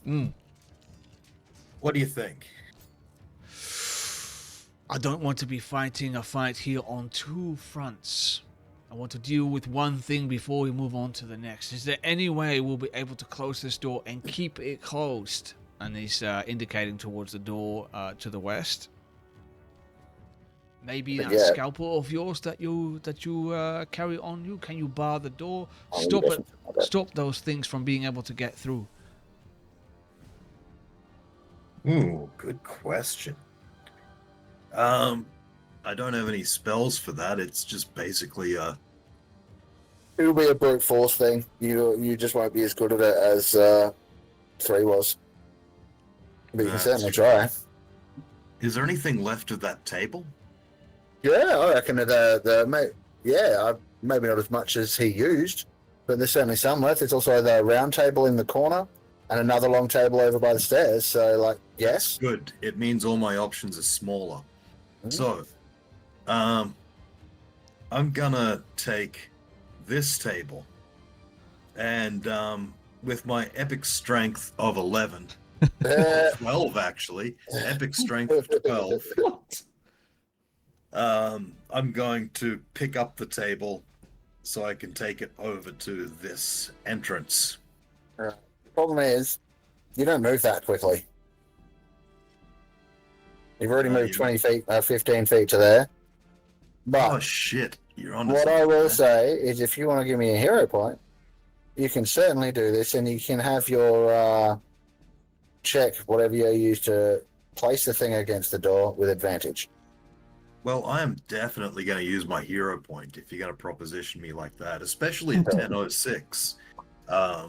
What do you think? I don't want to be fighting a fight here on two fronts. I want to deal with one thing before we move on to the next. Is there any way we'll be able to close this door and keep it closed? And he's indicating towards the door to the west. Maybe that scalpel of yours that you carry on you. Can you bar the door? Stop it. Stop those things from being able to get through. Ooh, good question. I don't have any spells for that. It's just basically It'll be a brute force thing. You just won't be as good at it as 3 was. But you can certainly try. Is there anything left of that table? Yeah, I reckon maybe not as much as he used, but there's certainly some left. There's also the round table in the corner and another long table over by the stairs. So, yes. Good. It means all my options are smaller. So, I'm gonna take this table, and with my epic strength of 11, 12 actually, epic strength of 12, I'm going to pick up the table so I can take it over to this entrance. Problem is, you don't move that quickly. You've already moved 20 feet, 15 feet to there. But oh shit, you're on. What I will say is, if you want to give me a hero point, you can certainly do this, and you can have your check, whatever you use to place the thing against the door with advantage. Well, I am definitely going to use my hero point if you're going to proposition me like that, especially at 10:06.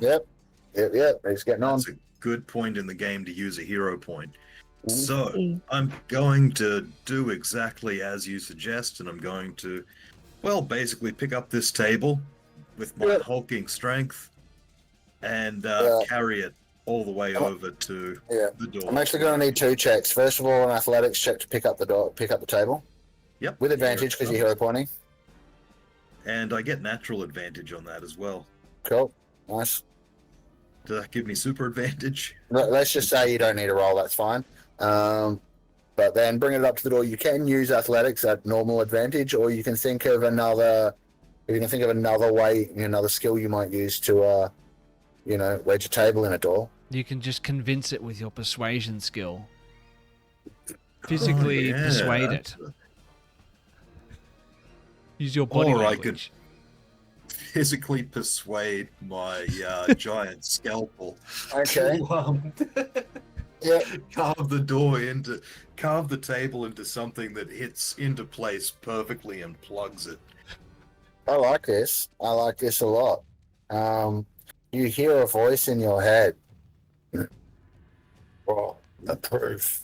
Yep, he's getting on. That's a good point in the game to use a hero point. So, I'm going to do exactly as you suggest, and I'm going to, well, basically pick up this table with my hulking strength and carry it all the way over to the door. I'm actually going to need 2 checks. First of all, an athletics check to pick up the table. Yep. With advantage because you're hero pointing. And I get natural advantage on that as well. Cool. Nice. Does that give me super advantage? Let's just say you don't need a roll. That's fine. but then bring it up to the door. You can use athletics at normal advantage, or you can think of another. If you can think of another way, another skill you might use to, wedge a table in a door. You can just convince it with your persuasion skill. Physically yeah, persuade it. Use your body Or I could language. physically persuade my giant scalpel Okay. to Yeah. carve the table into something that hits into place perfectly and plugs it. I like this. I like this a lot. You hear a voice in your head. Well, approve.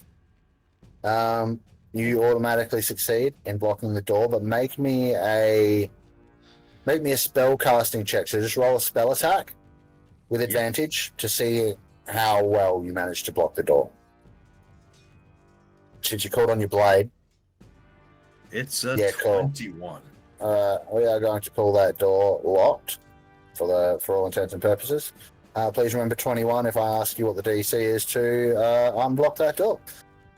You automatically succeed in blocking the door, but make me a spell casting check. So just roll a spell attack with advantage to see how well you manage to block the door. Since you called on your blade. It's a Cool. 21. We are going to call that door locked for all intents and purposes. Please remember 21 if I ask you what the DC is to unblock that door.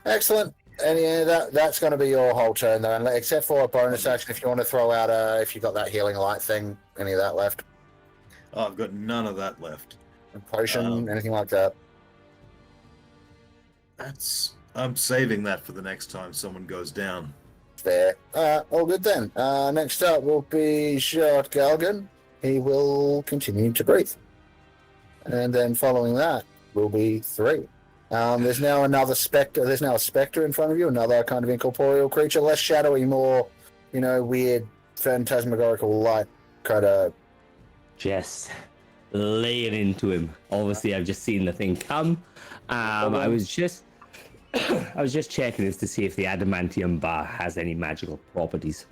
Excellent. And that's going to be your whole turn, though, except for a bonus action if you want to throw out if you got that healing light thing, any of that left. Oh, I've got none of that left. A potion, anything like that. I'm saving that for the next time someone goes down. Fair. All good then. Next up will be Shard Galgan. He will continue to breathe. And then following that will be 3. There's now another spectre. There's now a spectre in front of you, another kind of incorporeal creature, less shadowy, more, weird phantasmagorical light kind of. Just lay it into him. Obviously, I've just seen the thing come. I was just checking this to see if the adamantium bar has any magical properties.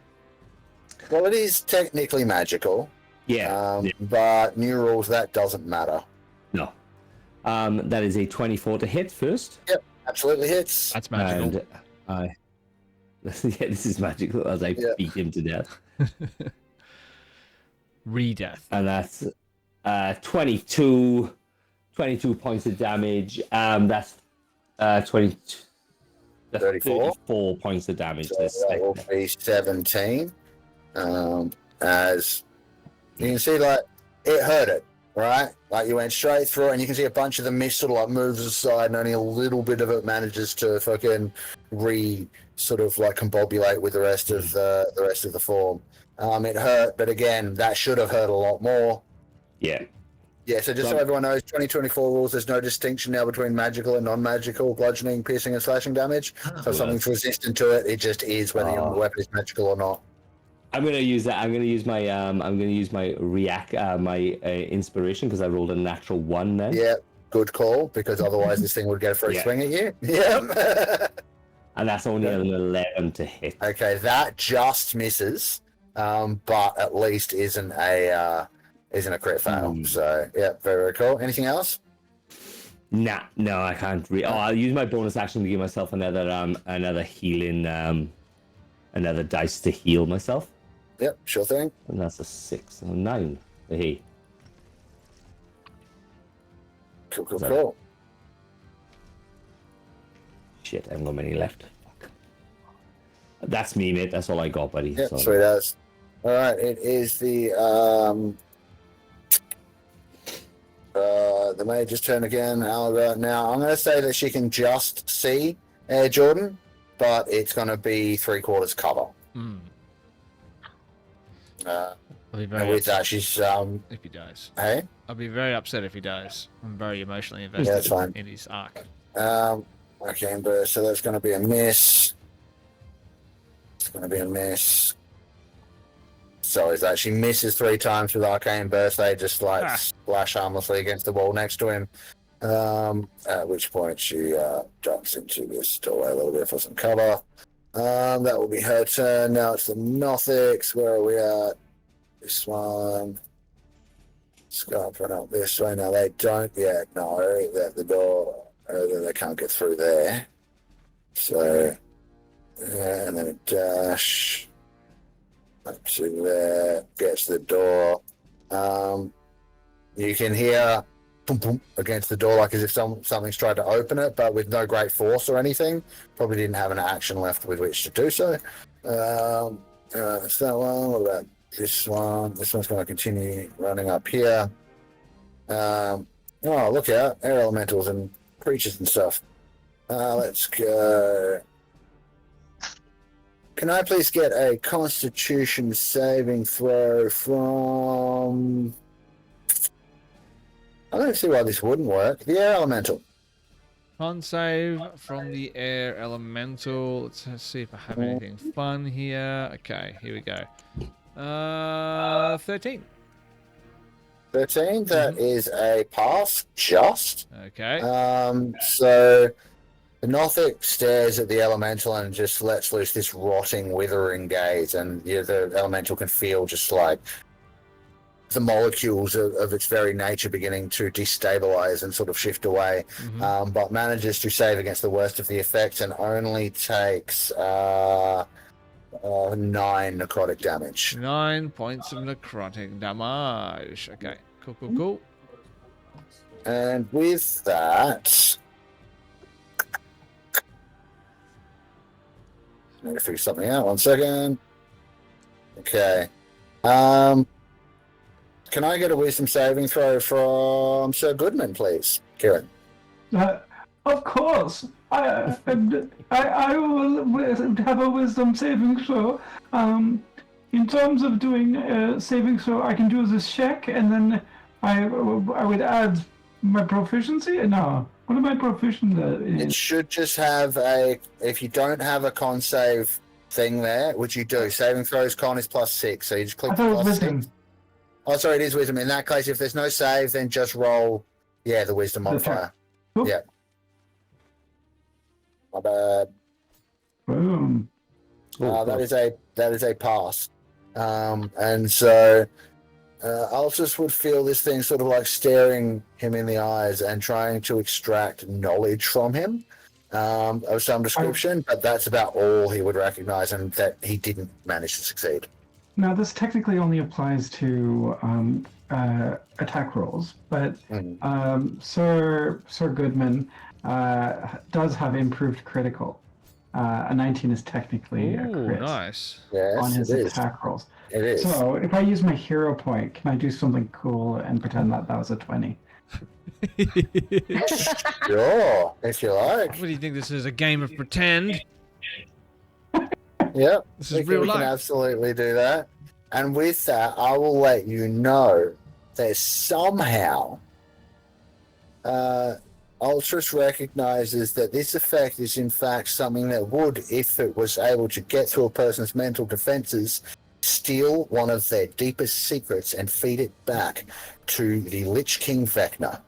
Well, it is technically magical. Yeah. But new rules, that doesn't matter. No. That is a 24 to hit first. Yep, absolutely hits. That's magical. And this is magical as I beat him to death. Re-death. And that's 22 points of damage. That's 34 points of damage. So that will be 17. As you can see, like, it hurt it, right? Like, you went straight through it, and you can see a bunch of the mist sort of like moves aside, and only a little bit of it manages to fucking combobulate with the rest of the form. It hurt, but again, that should have hurt a lot more. Yeah. Yeah, so just so everyone knows, 2024 rules, there's no distinction now between magical and non-magical bludgeoning, piercing, and slashing damage. So if something's resistant to it, it just is whether your weapon is magical or not. I'm gonna use that. I'm gonna use my inspiration because I rolled a natural 1 then. Yeah, good call, because otherwise this thing would get a free swing at you. Yeah. And that's only an 11 to hit. Okay, that just misses, but at least isn't a crit fail. So yeah, very, very cool. Anything else? Nah, no, I can't. I'll use my bonus action to give myself another healing, another dice to heal myself. Yep, sure thing. And that's a 6 and a 9. Hey. Cool. Shit, I haven't got many left. Fuck. That's me, mate. That's all I got, buddy. Yep, so. sweet as. All right, it is the mage's turn again. Alga. Now, I'm going to say that she can just see Air Jordan, but it's going to be 3/4 cover. I'll be And very with upset that, she's if he dies. hey. I'll be very upset if he dies. I'm very emotionally Yeah, that's fine. invested in his arc. Okay, but so that's going to be a miss. It's going to be a miss. So is that she misses 3 times with Arcane Burst. They just splash harmlessly against the wall next to him. At which point she jumps into this doorway a little bit for some cover. That will be her turn. Now it's the Nothics. Where are we at? This one. Scarping up this way. Now they don't yet know that the door, they can't get through there. So, yeah, and then a dash up to there, gets the door. You can hear boom, boom, against the door, like as if something's tried to open it, but with no great force or anything. Probably didn't have an action left with which to do so. That's that one. What about this one? This one's going to continue running up here. Oh, look out. Air elementals and creatures and stuff. Let's go. Can I please get a Constitution saving throw from... I don't see why this wouldn't work. The air elemental. Fun save from the air elemental. Let's see if I have anything fun here. Okay, here we go. 13. 13, that is a pass, just. Okay. So the Nothic stares at the elemental and just lets loose this rotting, withering gaze, and the elemental can feel just like the molecules of its very nature beginning to destabilize and sort of shift away, but manages to save against the worst of the effects and only takes 9 necrotic damage. 9 points of necrotic damage. Okay, cool. And with that, I need to figure something out. 1 second. Okay. Can I get a wisdom saving throw from Sir Goodman, please, Kiran? Of course. I will have a wisdom saving throw. In terms of doing a saving throw, I can do this check, and then I would add my proficiency. No, what am I proficient in? It should just have a. If you don't have a con save thing there, which you do, saving throws con is +6, so you just click I thought it was +6. wisdom. Oh, sorry, it is wisdom. In that case, if there's no save, then just roll, the wisdom modifier. Cool. Yeah. My bad. Boom. That is a pass. And so Altus would feel this thing sort of like staring him in the eyes and trying to extract knowledge from him of some description, but that's about all he would recognize, and that he didn't manage to succeed. Now, this technically only applies to attack rolls, but Sir Goodman does have improved critical. A 19 is technically a crit Nice. Yes, on his it is. attack rolls. It is. So, if I use my hero point, can I do something cool and pretend that was a 20? Sure, if you like. What do you think this is? A game of pretend? Yeah, This is real we can life. absolutely do that. And with that, I will let you know that somehow Ultras recognizes that this effect is in fact something that would, if it was able to get through a person's mental defenses, steal one of their deepest secrets and feed it back to the Lich King Vecna.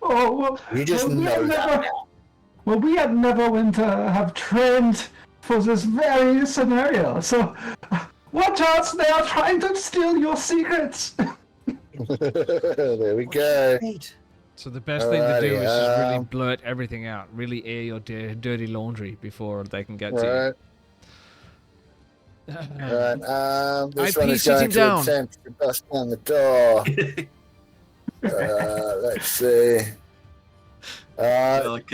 Oh, well, You just well, know that now. Well, we at Neverwinter have trained for this very scenario, so watch out, they are trying to steal your secrets! There we go. So the best thing to do is just really Alrighty, blurt everything out. Really air your dirty laundry before they can get to Right. you. Right. This IP one is sitting going down. to attempt to bust down the door. Let's see.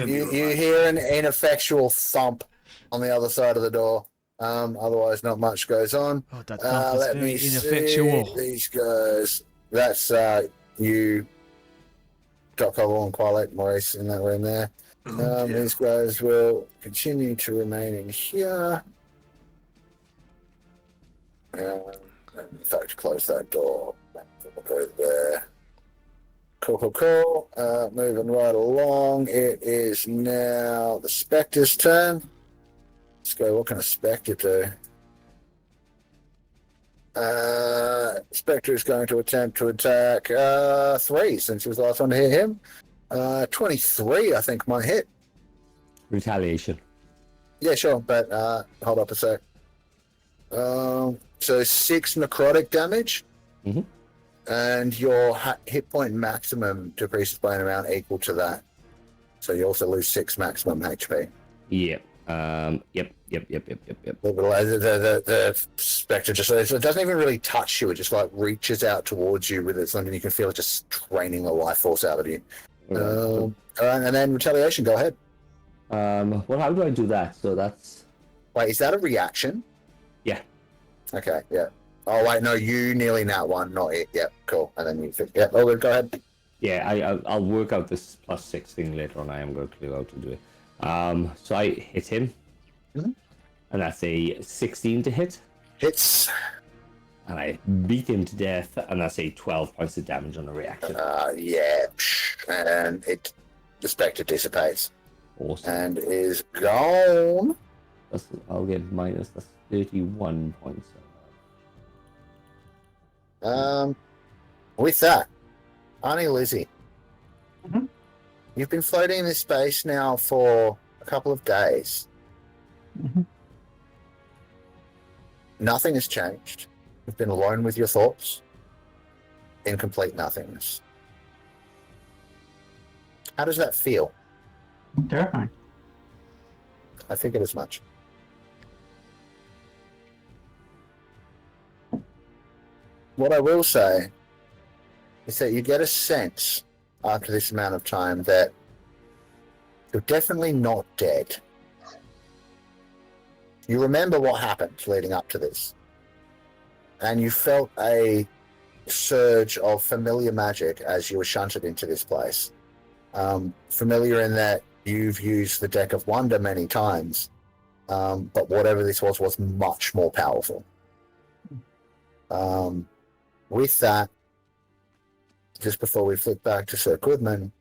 You hear an ineffectual thump on the other side of the door. Otherwise, not much goes on. Oh, that thump is Let very me ineffectual. see these guys. That's you, Doc Hubble and Quilette Maurice in that room there. These guys will continue to remain in here. In fact, close that door. We'll go there. Cool. Moving right along. It is now the Spectre's turn. Let's go. What can a Spectre do? Spectre is going to attempt to attack 3, since it was the last one to hit him. 23, I think, might hit. Retaliation. Yeah, sure, but hold up a sec. So 6 necrotic damage, and your hit point maximum decreases by an amount equal to that. So you also lose 6 maximum HP. Yeah. Yep. The spectre just, it doesn't even really touch you. It just like reaches out towards you with its limb, and you can feel it just draining the life force out of you. All right, and then retaliation. Go ahead. Well, how do I do that? So that's. Wait, is that a reaction? Yeah. Okay. Yeah. Oh wait, no, you nearly nat one, not it. Yep. Cool. And then you. Yeah. Oh, good. Go ahead. Yeah, I'll work out this +6 thing later on. I am going to clear out to do it. So I hit him, and that's a 16 to hit. Hits. And I beat him to death, and that's a 12 points of damage on the reaction. Yeah. And the spectre dissipates. Awesome. And is gone. I'll get minus. That's 31 points. With that, Arnie Lizzie, Mhm. you've been floating in this space now for a couple of days. Mhm. Nothing has changed. You've been alone with your thoughts in complete nothingness. How does that feel? Terrifying. I figured as much. What I will say is that you get a sense after this amount of time that you're definitely not dead. You remember what happened leading up to this, and you felt a surge of familiar magic as you were shunted into this place. Familiar in that you've used the Deck of Wonder many times, but whatever this was much more powerful. With that, just before we flip back to Sir Goodman,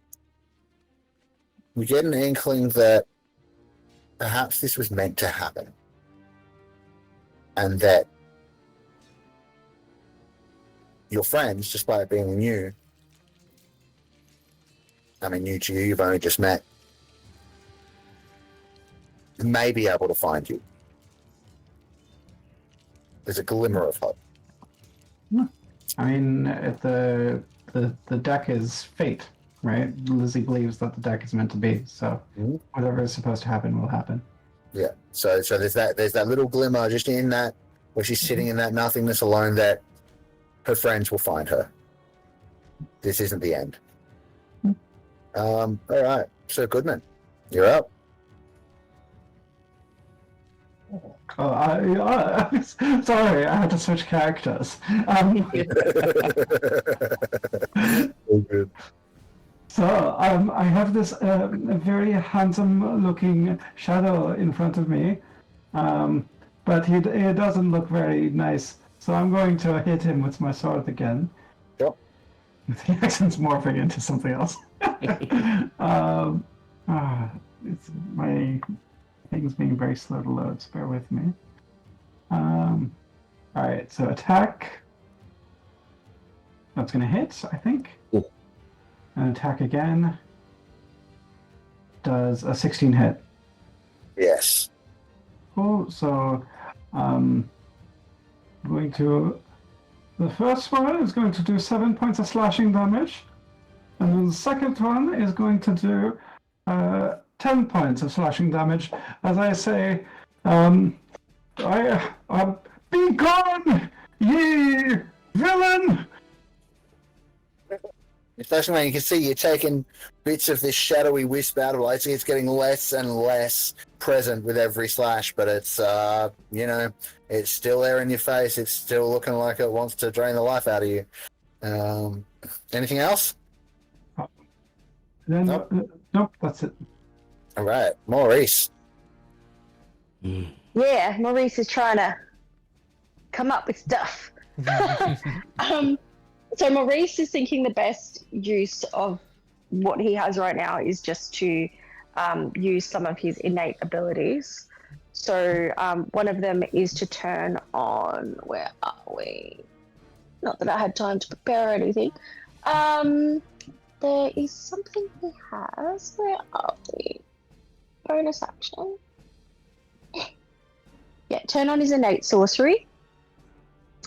we get an inkling that perhaps this was meant to happen. And that your friends, despite being new to you, you've only just met, may be able to find you. There's a glimmer of hope. I mean, the deck is fate, right? Lizzie believes that the deck is meant to be, so whatever is supposed to happen will happen. Yeah. So there's that little glimmer just in that, where she's sitting in that nothingness alone, that her friends will find her. This isn't the end. All right. So Goodman, you're up. Oh, sorry, I had to switch characters. Oh, good. So I have this very handsome-looking shadow in front of me, but he doesn't look very nice. So I'm going to hit him with my sword again. Yep. The accent's morphing into something else. It's my thing's being very slow to load, so bear with me. Alright, so attack. That's going to hit, I think. Cool. And attack again. Does a 16 hit. Yes. Cool, so going to... The first one is going to do 7 points of slashing damage. And then the second one is going to do 10 points of slashing damage. As I say, be gone, ye villain! Especially when you can see you're taking bits of this shadowy wisp out of it. I see it's getting less and less present with every slash, but it's, it's still there in your face. It's still looking like it wants to drain the life out of you. Anything else? Then, nope, that's it. All right, Maurice. Yeah, Maurice is trying to come up with stuff. So Maurice is thinking the best use of what he has right now is just to use some of his innate abilities. So one of them is to turn on, where are we? Not that I had time to prepare anything. There is something he has. Where are we? Bonus action. Yeah, turn on his innate sorcery.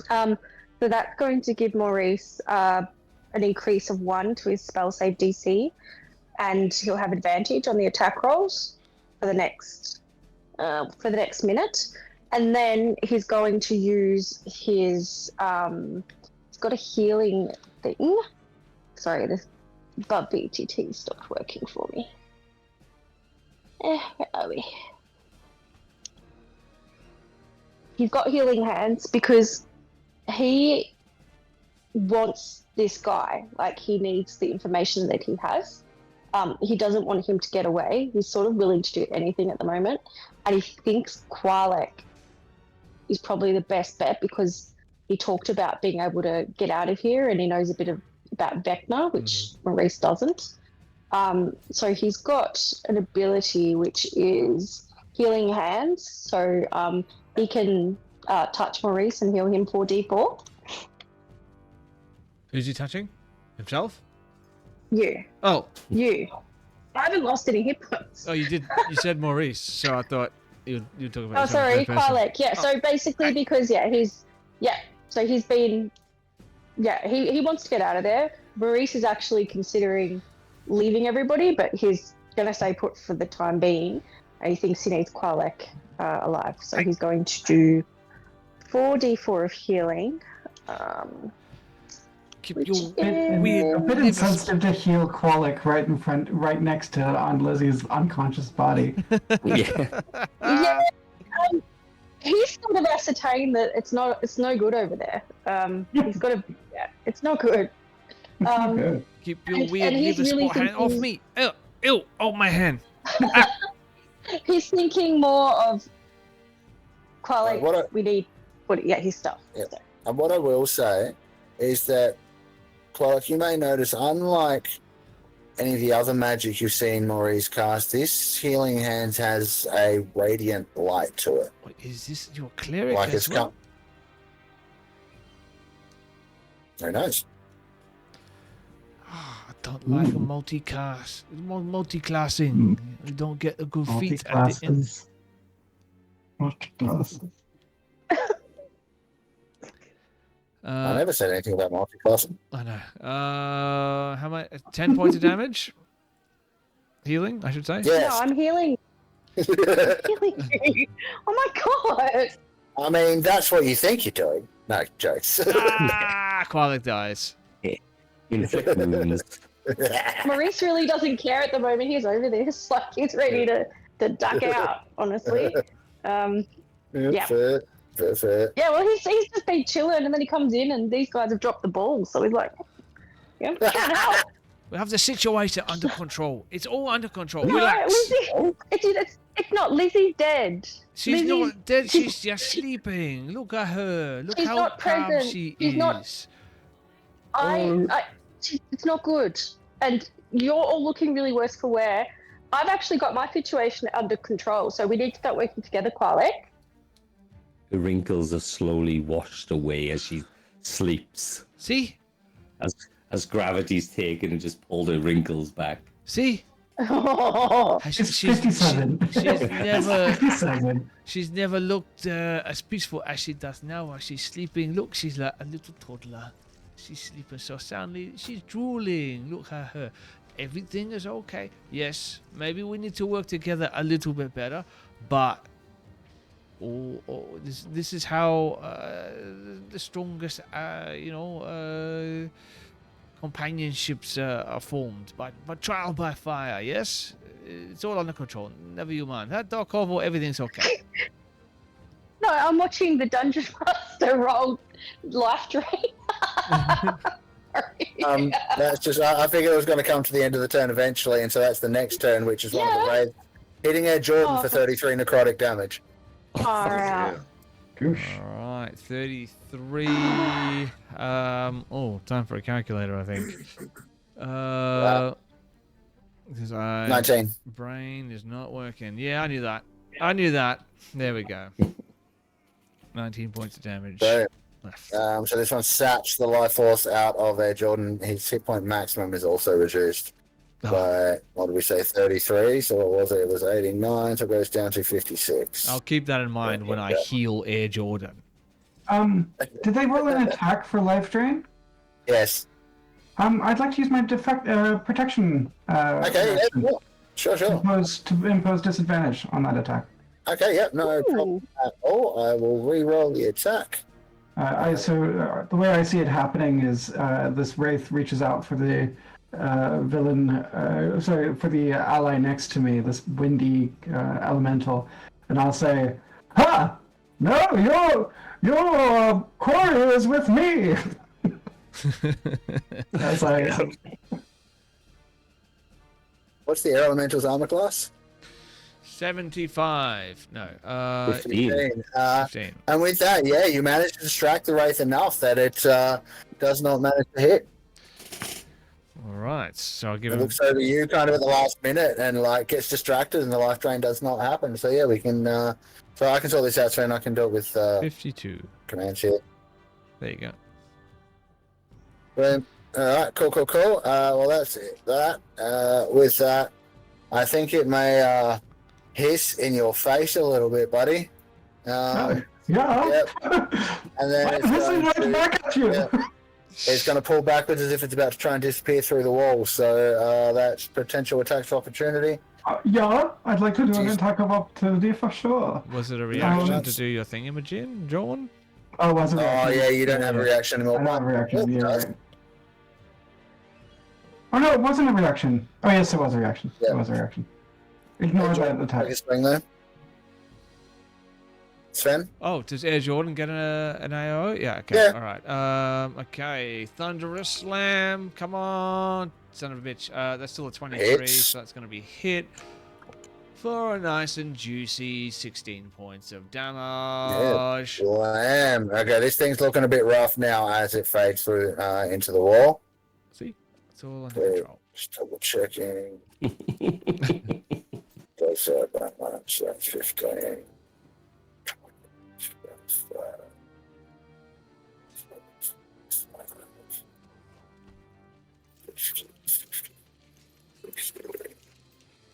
So that's going to give Maurice an increase of 1 to his spell save DC, and he'll have advantage on the attack rolls for the next for the next minute, and then he's going to use his. He's got a healing thing. Sorry, the BTT stopped working for me. Where are we? He's got healing hands because he wants this guy. Like, he needs the information that he has. He doesn't want him to get away. He's sort of willing to do anything at the moment. And he thinks Qualek is probably the best bet because he talked about being able to get out of here and he knows a bit about Vecna, which Maurice doesn't. So he's got an ability which is healing hands. So he can touch Maurice and heal him 4d4. Who's he touching? Himself? You. Oh. You. I haven't lost any hit points. Oh, you did. You said Maurice, so I thought you'd talk about. Oh, sorry, Qualek. Yeah. Oh. So basically, because so he's been. Yeah, he wants to get out of there. Maurice is actually considering leaving everybody, but he's gonna stay put for the time being. And he thinks he needs Qualek alive, so he's going to do 4d4 of healing. Keep your a bit insensitive to heal Qualek right next to Aunt Lizzie's unconscious body. Yeah. Yeah. He's sort of ascertained that it's no good over there. He's got to. Yeah, it's not good. Good. Keep your weird liver spot hand off me. Ew! Oh, my hand. He's thinking more of Qualek. We need. His stuff. Yeah. So. And what I will say is that, Qualek, you may notice, unlike any of the other magic you've seen Maurice cast, this healing hands has a radiant light to it. What, is this your cleric Like as well? Who knows? I don't like a multi-classing. You don't get a good feat at the end. Multi-classes. I never said anything about multi-classing. I know. How much? 10 points of damage? Healing, I should say? Yes. No, I'm healing. Healing you. Oh my god. I mean, that's what you think you're doing. No, jokes. Qualek dies. Inflict wounds. Maurice really doesn't care at the moment. He's over this. Like, he's ready to duck out, honestly. Yeah. Fair. Yeah, well, he's just been chilling, and then he comes in, and these guys have dropped the ball. So he's like, "Yeah, can't help." We have the situation under control. It's all under control. No, Relax. Lizzie, it's not. Lizzie's dead. She's Lizzie's, not dead. She's just sleeping. Look at her. Look she's how not calm present. she She's is. not. It's not good, and you're all looking really worse for wear. I've actually got my situation under control, so we need to start working together, Qualek. The wrinkles are slowly washed away as she sleeps. See? As gravity's taken and just pulled her wrinkles back. See? It's 57. She's never looked as peaceful as she does now while she's sleeping. Look, she's like a little toddler. She's sleeping so soundly. She's drooling. Look at her. Everything is okay. Yes, maybe we need to work together a little bit better, but this is how the strongest, companionships are formed by trial by fire. Yes, it's all under control. Never you mind. That Dark Oval, everything's okay. No, I'm watching the Dungeon Master roll life drain. That's just. I figured it was going to come to the end of the turn eventually, and so that's the next turn, which is one of the raids. Hitting Ed Jordan for 33 necrotic damage. Far out. All right, 33. Time for a calculator, I think. Because 19. Brain is not working. Yeah, I knew that. There we go. 19 points of damage. So this one saps the life force out of Ed Jordan. His hit point maximum is also reduced by, what did we say, 33? So what was it? It was 89, so it goes down to 56. I'll keep that in mind when I heal Air Jordan. Did they roll an attack for life drain? Yes. I'd like to use my protection. Okay, yeah, sure. To impose disadvantage on that attack. Okay, yep, no problem at all. I will re-roll the attack. The way I see it happening is this wraith reaches out for the for the ally next to me, this windy elemental, and I'll say, "Ha! No, your quarry is with me." As I What's the elemental's armor class? 75. No. 15. 15. And with that, yeah, you manage to distract the wraith enough that it does not manage to hit. All right. So I'll give It him. looks over you kind of at the last minute and like gets distracted and the life drain does not happen. So yeah, we can. So I can sort this out, Sven. I can do it with 52. command shift. There you go. Boom. All right, cool. Well, that's it. With that, I think it may hiss in your face a little bit, buddy. yeah. Yep. And then I'm hissing right back at you. Yeah. It's going to pull backwards as if it's about to try and disappear through the wall. So that's potential attack of opportunity. Yeah, I'd like to do an Jeez. attack of opportunity for sure. Was it a reaction to that's- do your thingamajig, John? Oh, was it? Oh yeah, you don't have a reaction I anymore. don't have a reaction. It Yeah, does. right. Oh no, it wasn't a reaction. Oh yes, it was a reaction. Yeah. It was a reaction. Ignore that attack. Take a swing there. Sven? Oh, does Air Jordan get an AO? Yeah, okay. Yeah. All right. Okay. Thunderous Slam. Come on. Son of a bitch. That's still a 23, Hits. so that's going to be hit for a nice and juicy 16 points of damage. Slam. Okay, this thing's looking a bit rough now as it fades through into the wall. See? It's all under Okay, control. just double checking. Goes that much. That's 15.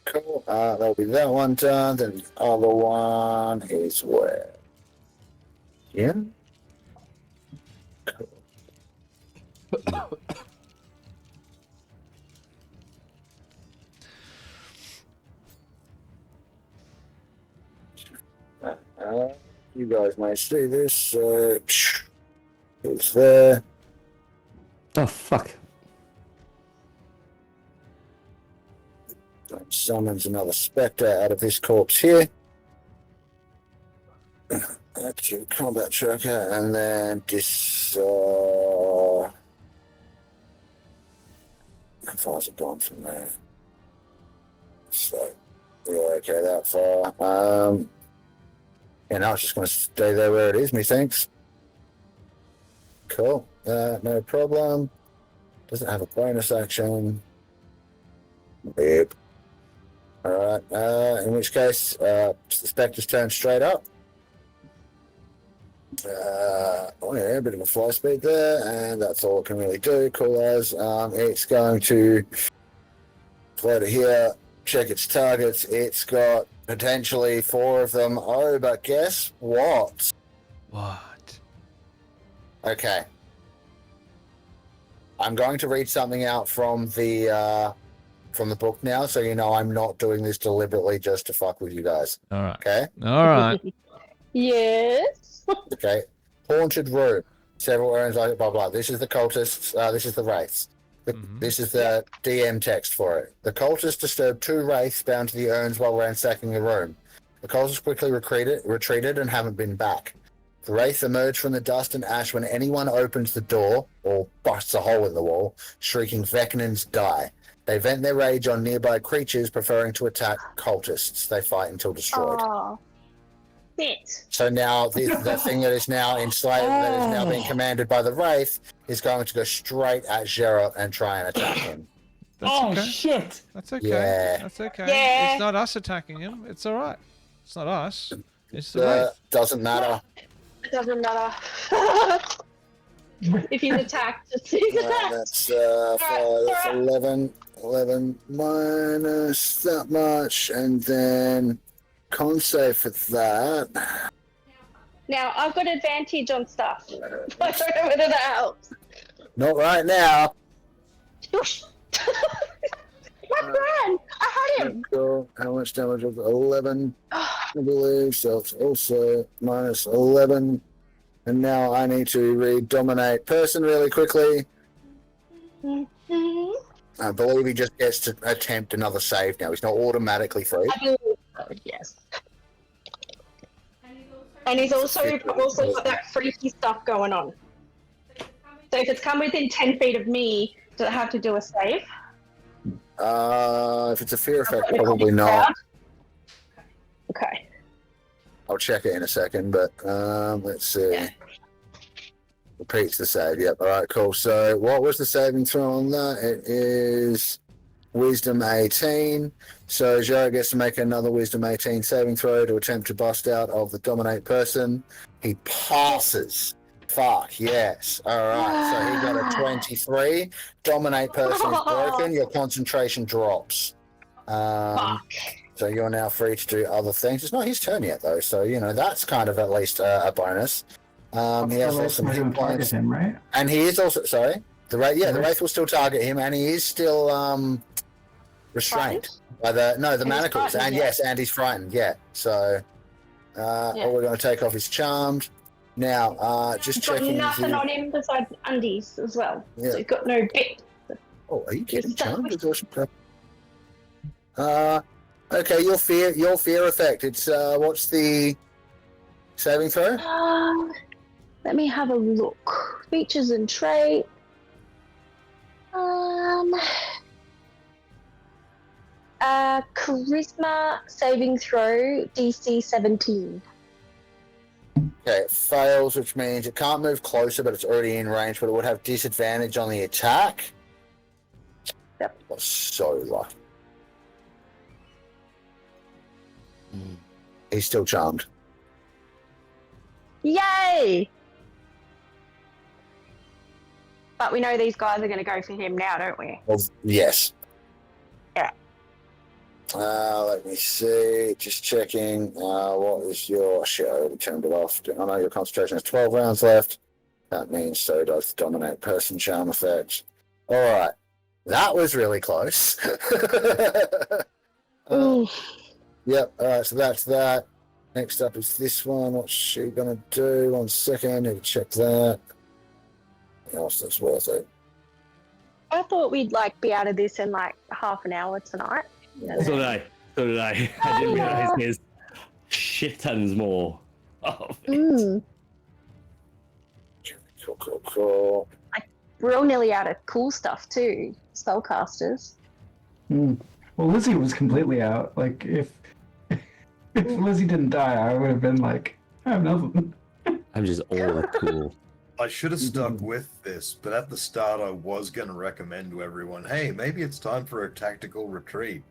Cool. That'll be that one done. Then the other one is where? Yeah. Cool. You guys may see this. It's there. Oh, fuck. That summons another spectre out of this corpse here. That's your combat tracker, and then this. How far's it gone from there? So, yeah, okay, that far. Yeah, no, it's just going to stay there where it is, methinks. Cool. No problem. Doesn't have a bonus action. Yep. Alright, in which case, the spectre's turned straight up. Oh yeah, a bit of a fly speed there, and that's all it can really do. Cool as. It's going to float it here, check its targets. It's got potentially 4 of them. Oh, but guess what? What? Okay. I'm going to read something out from the book now, so you know I'm not doing this deliberately just to fuck with you guys. All right. Okay? All right. Yes. Okay. Haunted room. Several urns like blah blah. This is the cultists. This is the wraiths. This is the DM text for it. The cultists disturbed 2 wraiths bound to the urns while ransacking the room. The cultists quickly retreated and haven't been back. The wraiths emerge from the dust and ash when anyone opens the door or busts a hole in the wall, shrieking "Vecnans die." They vent their rage on nearby creatures, preferring to attack cultists. They fight until destroyed. Oh. Sit. So now the thing that is now enslaved, that is now being commanded by the wraith, is going to go straight at Geoff and try and attack him. That's Oh, okay. shit! That's okay. Yeah. That's okay. Yeah. It's not us attacking him. It's all right. It's not us. It's the wraith. Doesn't matter. It doesn't matter. If he's attacked, he's attacked. That's 11 minus that much, and then con save for that. Now, I've got advantage on stuff. I don't know whether that helps. Not right now. My friend! I had him! Cool. How much damage was it? 11? I believe so. It's also minus 11. And now I need to read dominate person really quickly. I believe he just gets to attempt another save now. He's not automatically free. I believe so, yes. And he's also got that freaky stuff going on. So if it's come within 10 feet of me, do I have to do a save? If it's a fear effect, probably not. Okay. I'll check it in a second, but let's see. Yeah. Repeats the save. Yep. All right. Cool. So, what was the saving throw on that? It is Wisdom 18. So Joe gets to make another Wisdom 18 saving throw to attempt to bust out of the dominate person. He passes. Fuck yes. All right. So he got a 23. Dominate person is broken. Your concentration drops. Fuck. So you're now free to do other things. It's not his turn yet, though. So that's kind of at least a bonus. He has also some hit points, him, right? and he is also the wraith will still target him, and he is still restrained by the manacles, and yes, and he's frightened. Yeah. So we're going to take off his charmed. Now, just he's got checking. Nothing on him besides undies as well. Yeah. So he's got no bit. Oh, are you kidding? Charmed? Okay, your fear effect. It's what's the saving throw? Let me have a look. Features and trait. Charisma saving throw DC 17. Okay, it fails, which means it can't move closer, but it's already in range, but it would have disadvantage on the attack. Yep. That's so lucky. He's still charmed. Yay! But we know these guys are going to go for him now, don't we? Well, yes. Yeah. Let me see. Just checking. What is your... Shit, I already turned it off. I know your concentration has 12 rounds left. That means so does the dominate person charm effect. All right. That was really close. Yep. All right. So that's that. Next up is this one. What's she gonna do? 1 second. Need to check that. What else that's worth it? I thought we'd be out of this in half an hour tonight. So did I. I didn't realize there's shit tons more. Cool. We're all nearly out of cool stuff too. Spellcasters. Well, Lizzie was completely out. If Lizzie didn't die, I would have been I have nothing. I'm just all cool. I should have stuck with this, but at the start I was going to recommend to everyone, hey, maybe it's time for a tactical retreat.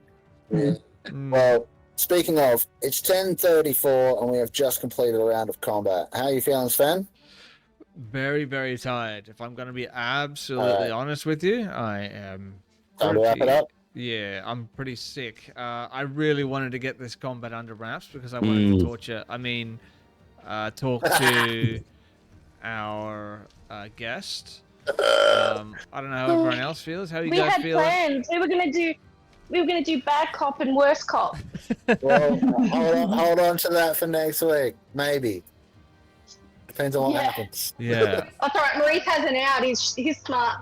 Yeah. Well, speaking of, it's 10:34 and we have just completed a round of combat. How are you feeling, Sven? Very, very tired. If I'm going to be absolutely honest with you, I am. Time to wrap it up? Yeah, I'm pretty sick. I really wanted to get this combat under wraps because I wanted to talk to our guest. I don't know how everyone else feels. How are you guys feeling? We had plans. We were gonna do bad cop and worse cop. Well, hold on to that for next week. Maybe. Depends on what happens. Yeah. That's alright. Maurice has an out. He's smart.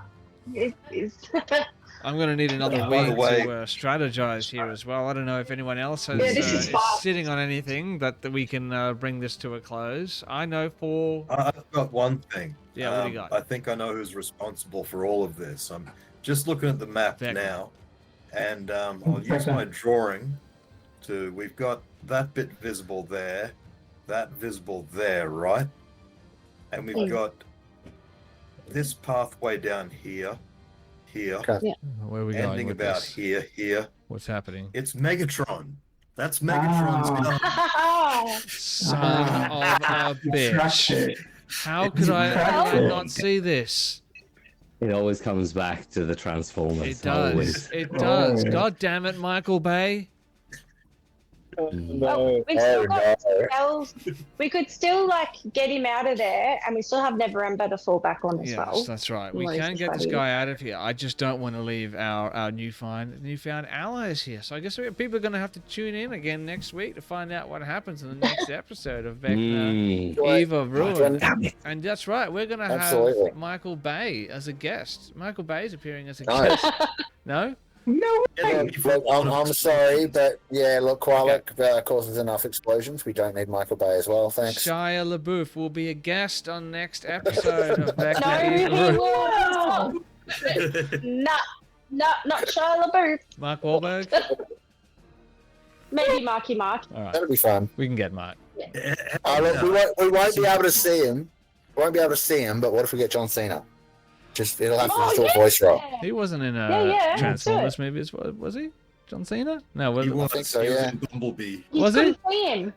He's I'm going to need another week to strategize here as well. I don't know if anyone else is sitting on anything that we can bring this to a close. I know for... I've got one thing. Yeah, what do you got? I think I know who's responsible for all of this. I'm just looking at the map now, and I'll use my drawing to... We've got that bit visible there, that visible there, right? And we've got this pathway down here. Okay. Yeah. Where are we going ending with about this? here. What's happening? It's Megatron. That's Megatron's gun. Son of a bitch. How could I not see this? It always comes back to the Transformers. It does. Always. It does. God damn it, Michael Bay. Oh, we've still got spells. We could still like get him out of there, and we still have Neverember to fall back on as well. Yes, that's right. We can get this guy out of here. I just don't want to leave our newfound allies here. So I guess people are going to have to tune in again next week to find out what happens in the next episode of Vecna, Eve of Ruin. And that's right, we're going to have Michael Bay as a guest. Michael Bay's appearing as a guest. No? No. Look, I'm sorry, but yeah, look, Qualak causes enough explosions. We don't need Michael Bay as well. Thanks. Shia LaBeouf will be a guest on next episode of Vecna. No, not Shia LaBeouf. Mark Wahlberg? Maybe Marky Mark. All right. That'll be fun. We can get Mark. Look, we won't be able to see him. We won't be able to see him, but what if we get John Cena? It'll have to do a voice roll. He wasn't in a Transformers movie, was he? John Cena? No, He was. I think so, He was yeah. in Bumblebee. Was he? couldn't see him.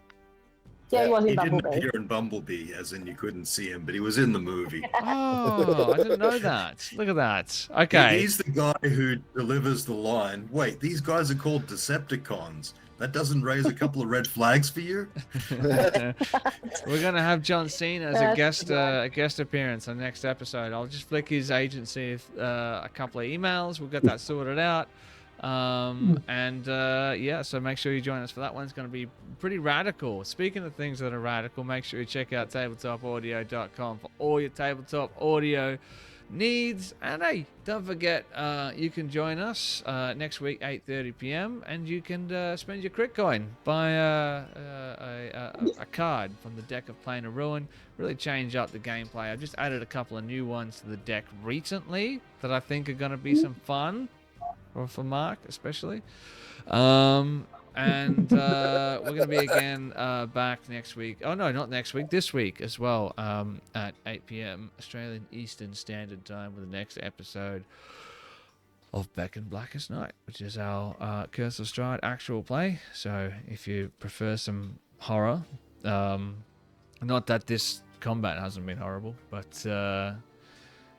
Yeah, he was in He didn't Bumblebee. appear in Bumblebee, as in you couldn't see him, but he was in the movie. Oh, I didn't know that. Look at that. Okay. He's the guy who delivers the line. Wait, these guys are called Decepticons. That doesn't raise a couple of red flags for you? We're gonna have John Cena as a guest appearance on next episode. I'll just flick his agency a couple of emails. We'll get that sorted out. So make sure you join us for that one. It's going to be pretty radical. Speaking of things that are radical, make sure you check out tabletopaudio.com for all your tabletop audio needs. And hey, don't forget, you can join us next week 8:30 p.m. and you can spend your crit coin, buy a card from the deck of Plane of Ruin, really change up the gameplay. I've just added a couple of new ones to the deck recently that I think are going to be some fun, or for Mark especially. We're going to be again back next week. Oh, no, not next week. This week as well, at 8 p.m. Australian Eastern Standard Time with the next episode of Beck and Blackest Night, which is our Curse of Strahd actual play. So if you prefer some horror, not that this combat hasn't been horrible, but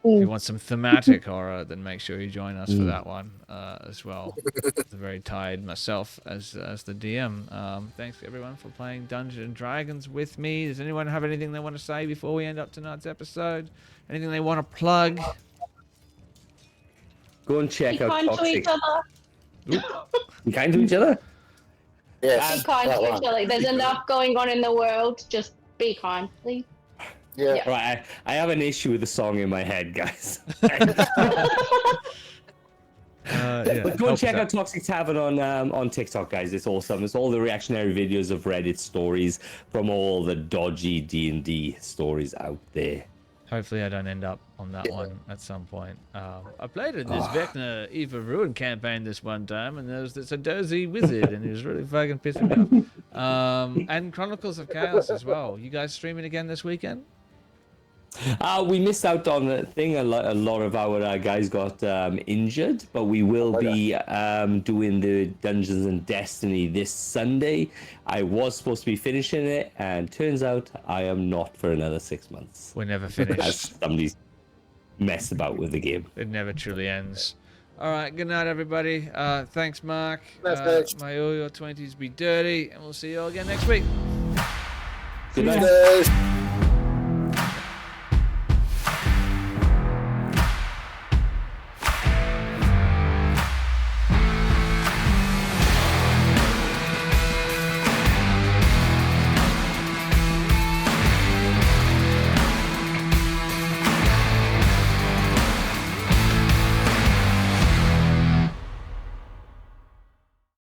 if you want some thematic horror, then make sure you join us for that one as well. I'm very tired myself as the DM. Thanks everyone for playing Dungeons and Dragons with me. Does anyone have anything they want to say before we end up tonight's episode? Anything they want to plug? Go and check out Be kind to Toxic. each other. Be kind to each other? Yes. Be kind that to one. each other. There's enough going on in the world. Just be kind, please. Yeah. Right, I have an issue with the song in my head, guys. But go and check out Toxic Tavern on TikTok, guys. It's awesome. It's all the reactionary videos of Reddit stories from all the dodgy D&D stories out there. Hopefully I don't end up on that one at some point. I played in this Vecna Eve of Ruin campaign this one time, and there was this Adozi wizard, and he was really fucking pissing me off. And Chronicles of Chaos as well. You guys streaming again this weekend? We missed out on the thing. A lot of our guys got injured, but we will be doing the Dungeons and Destiny this Sunday. I was supposed to be finishing it, and turns out I am not for another 6 months. We're never finished. As somebody's messed about with the game. It never truly ends. All right, good night, everybody. Thanks, Mark. May all your 20s be dirty, and we'll see you all again next week. Good night. Guys.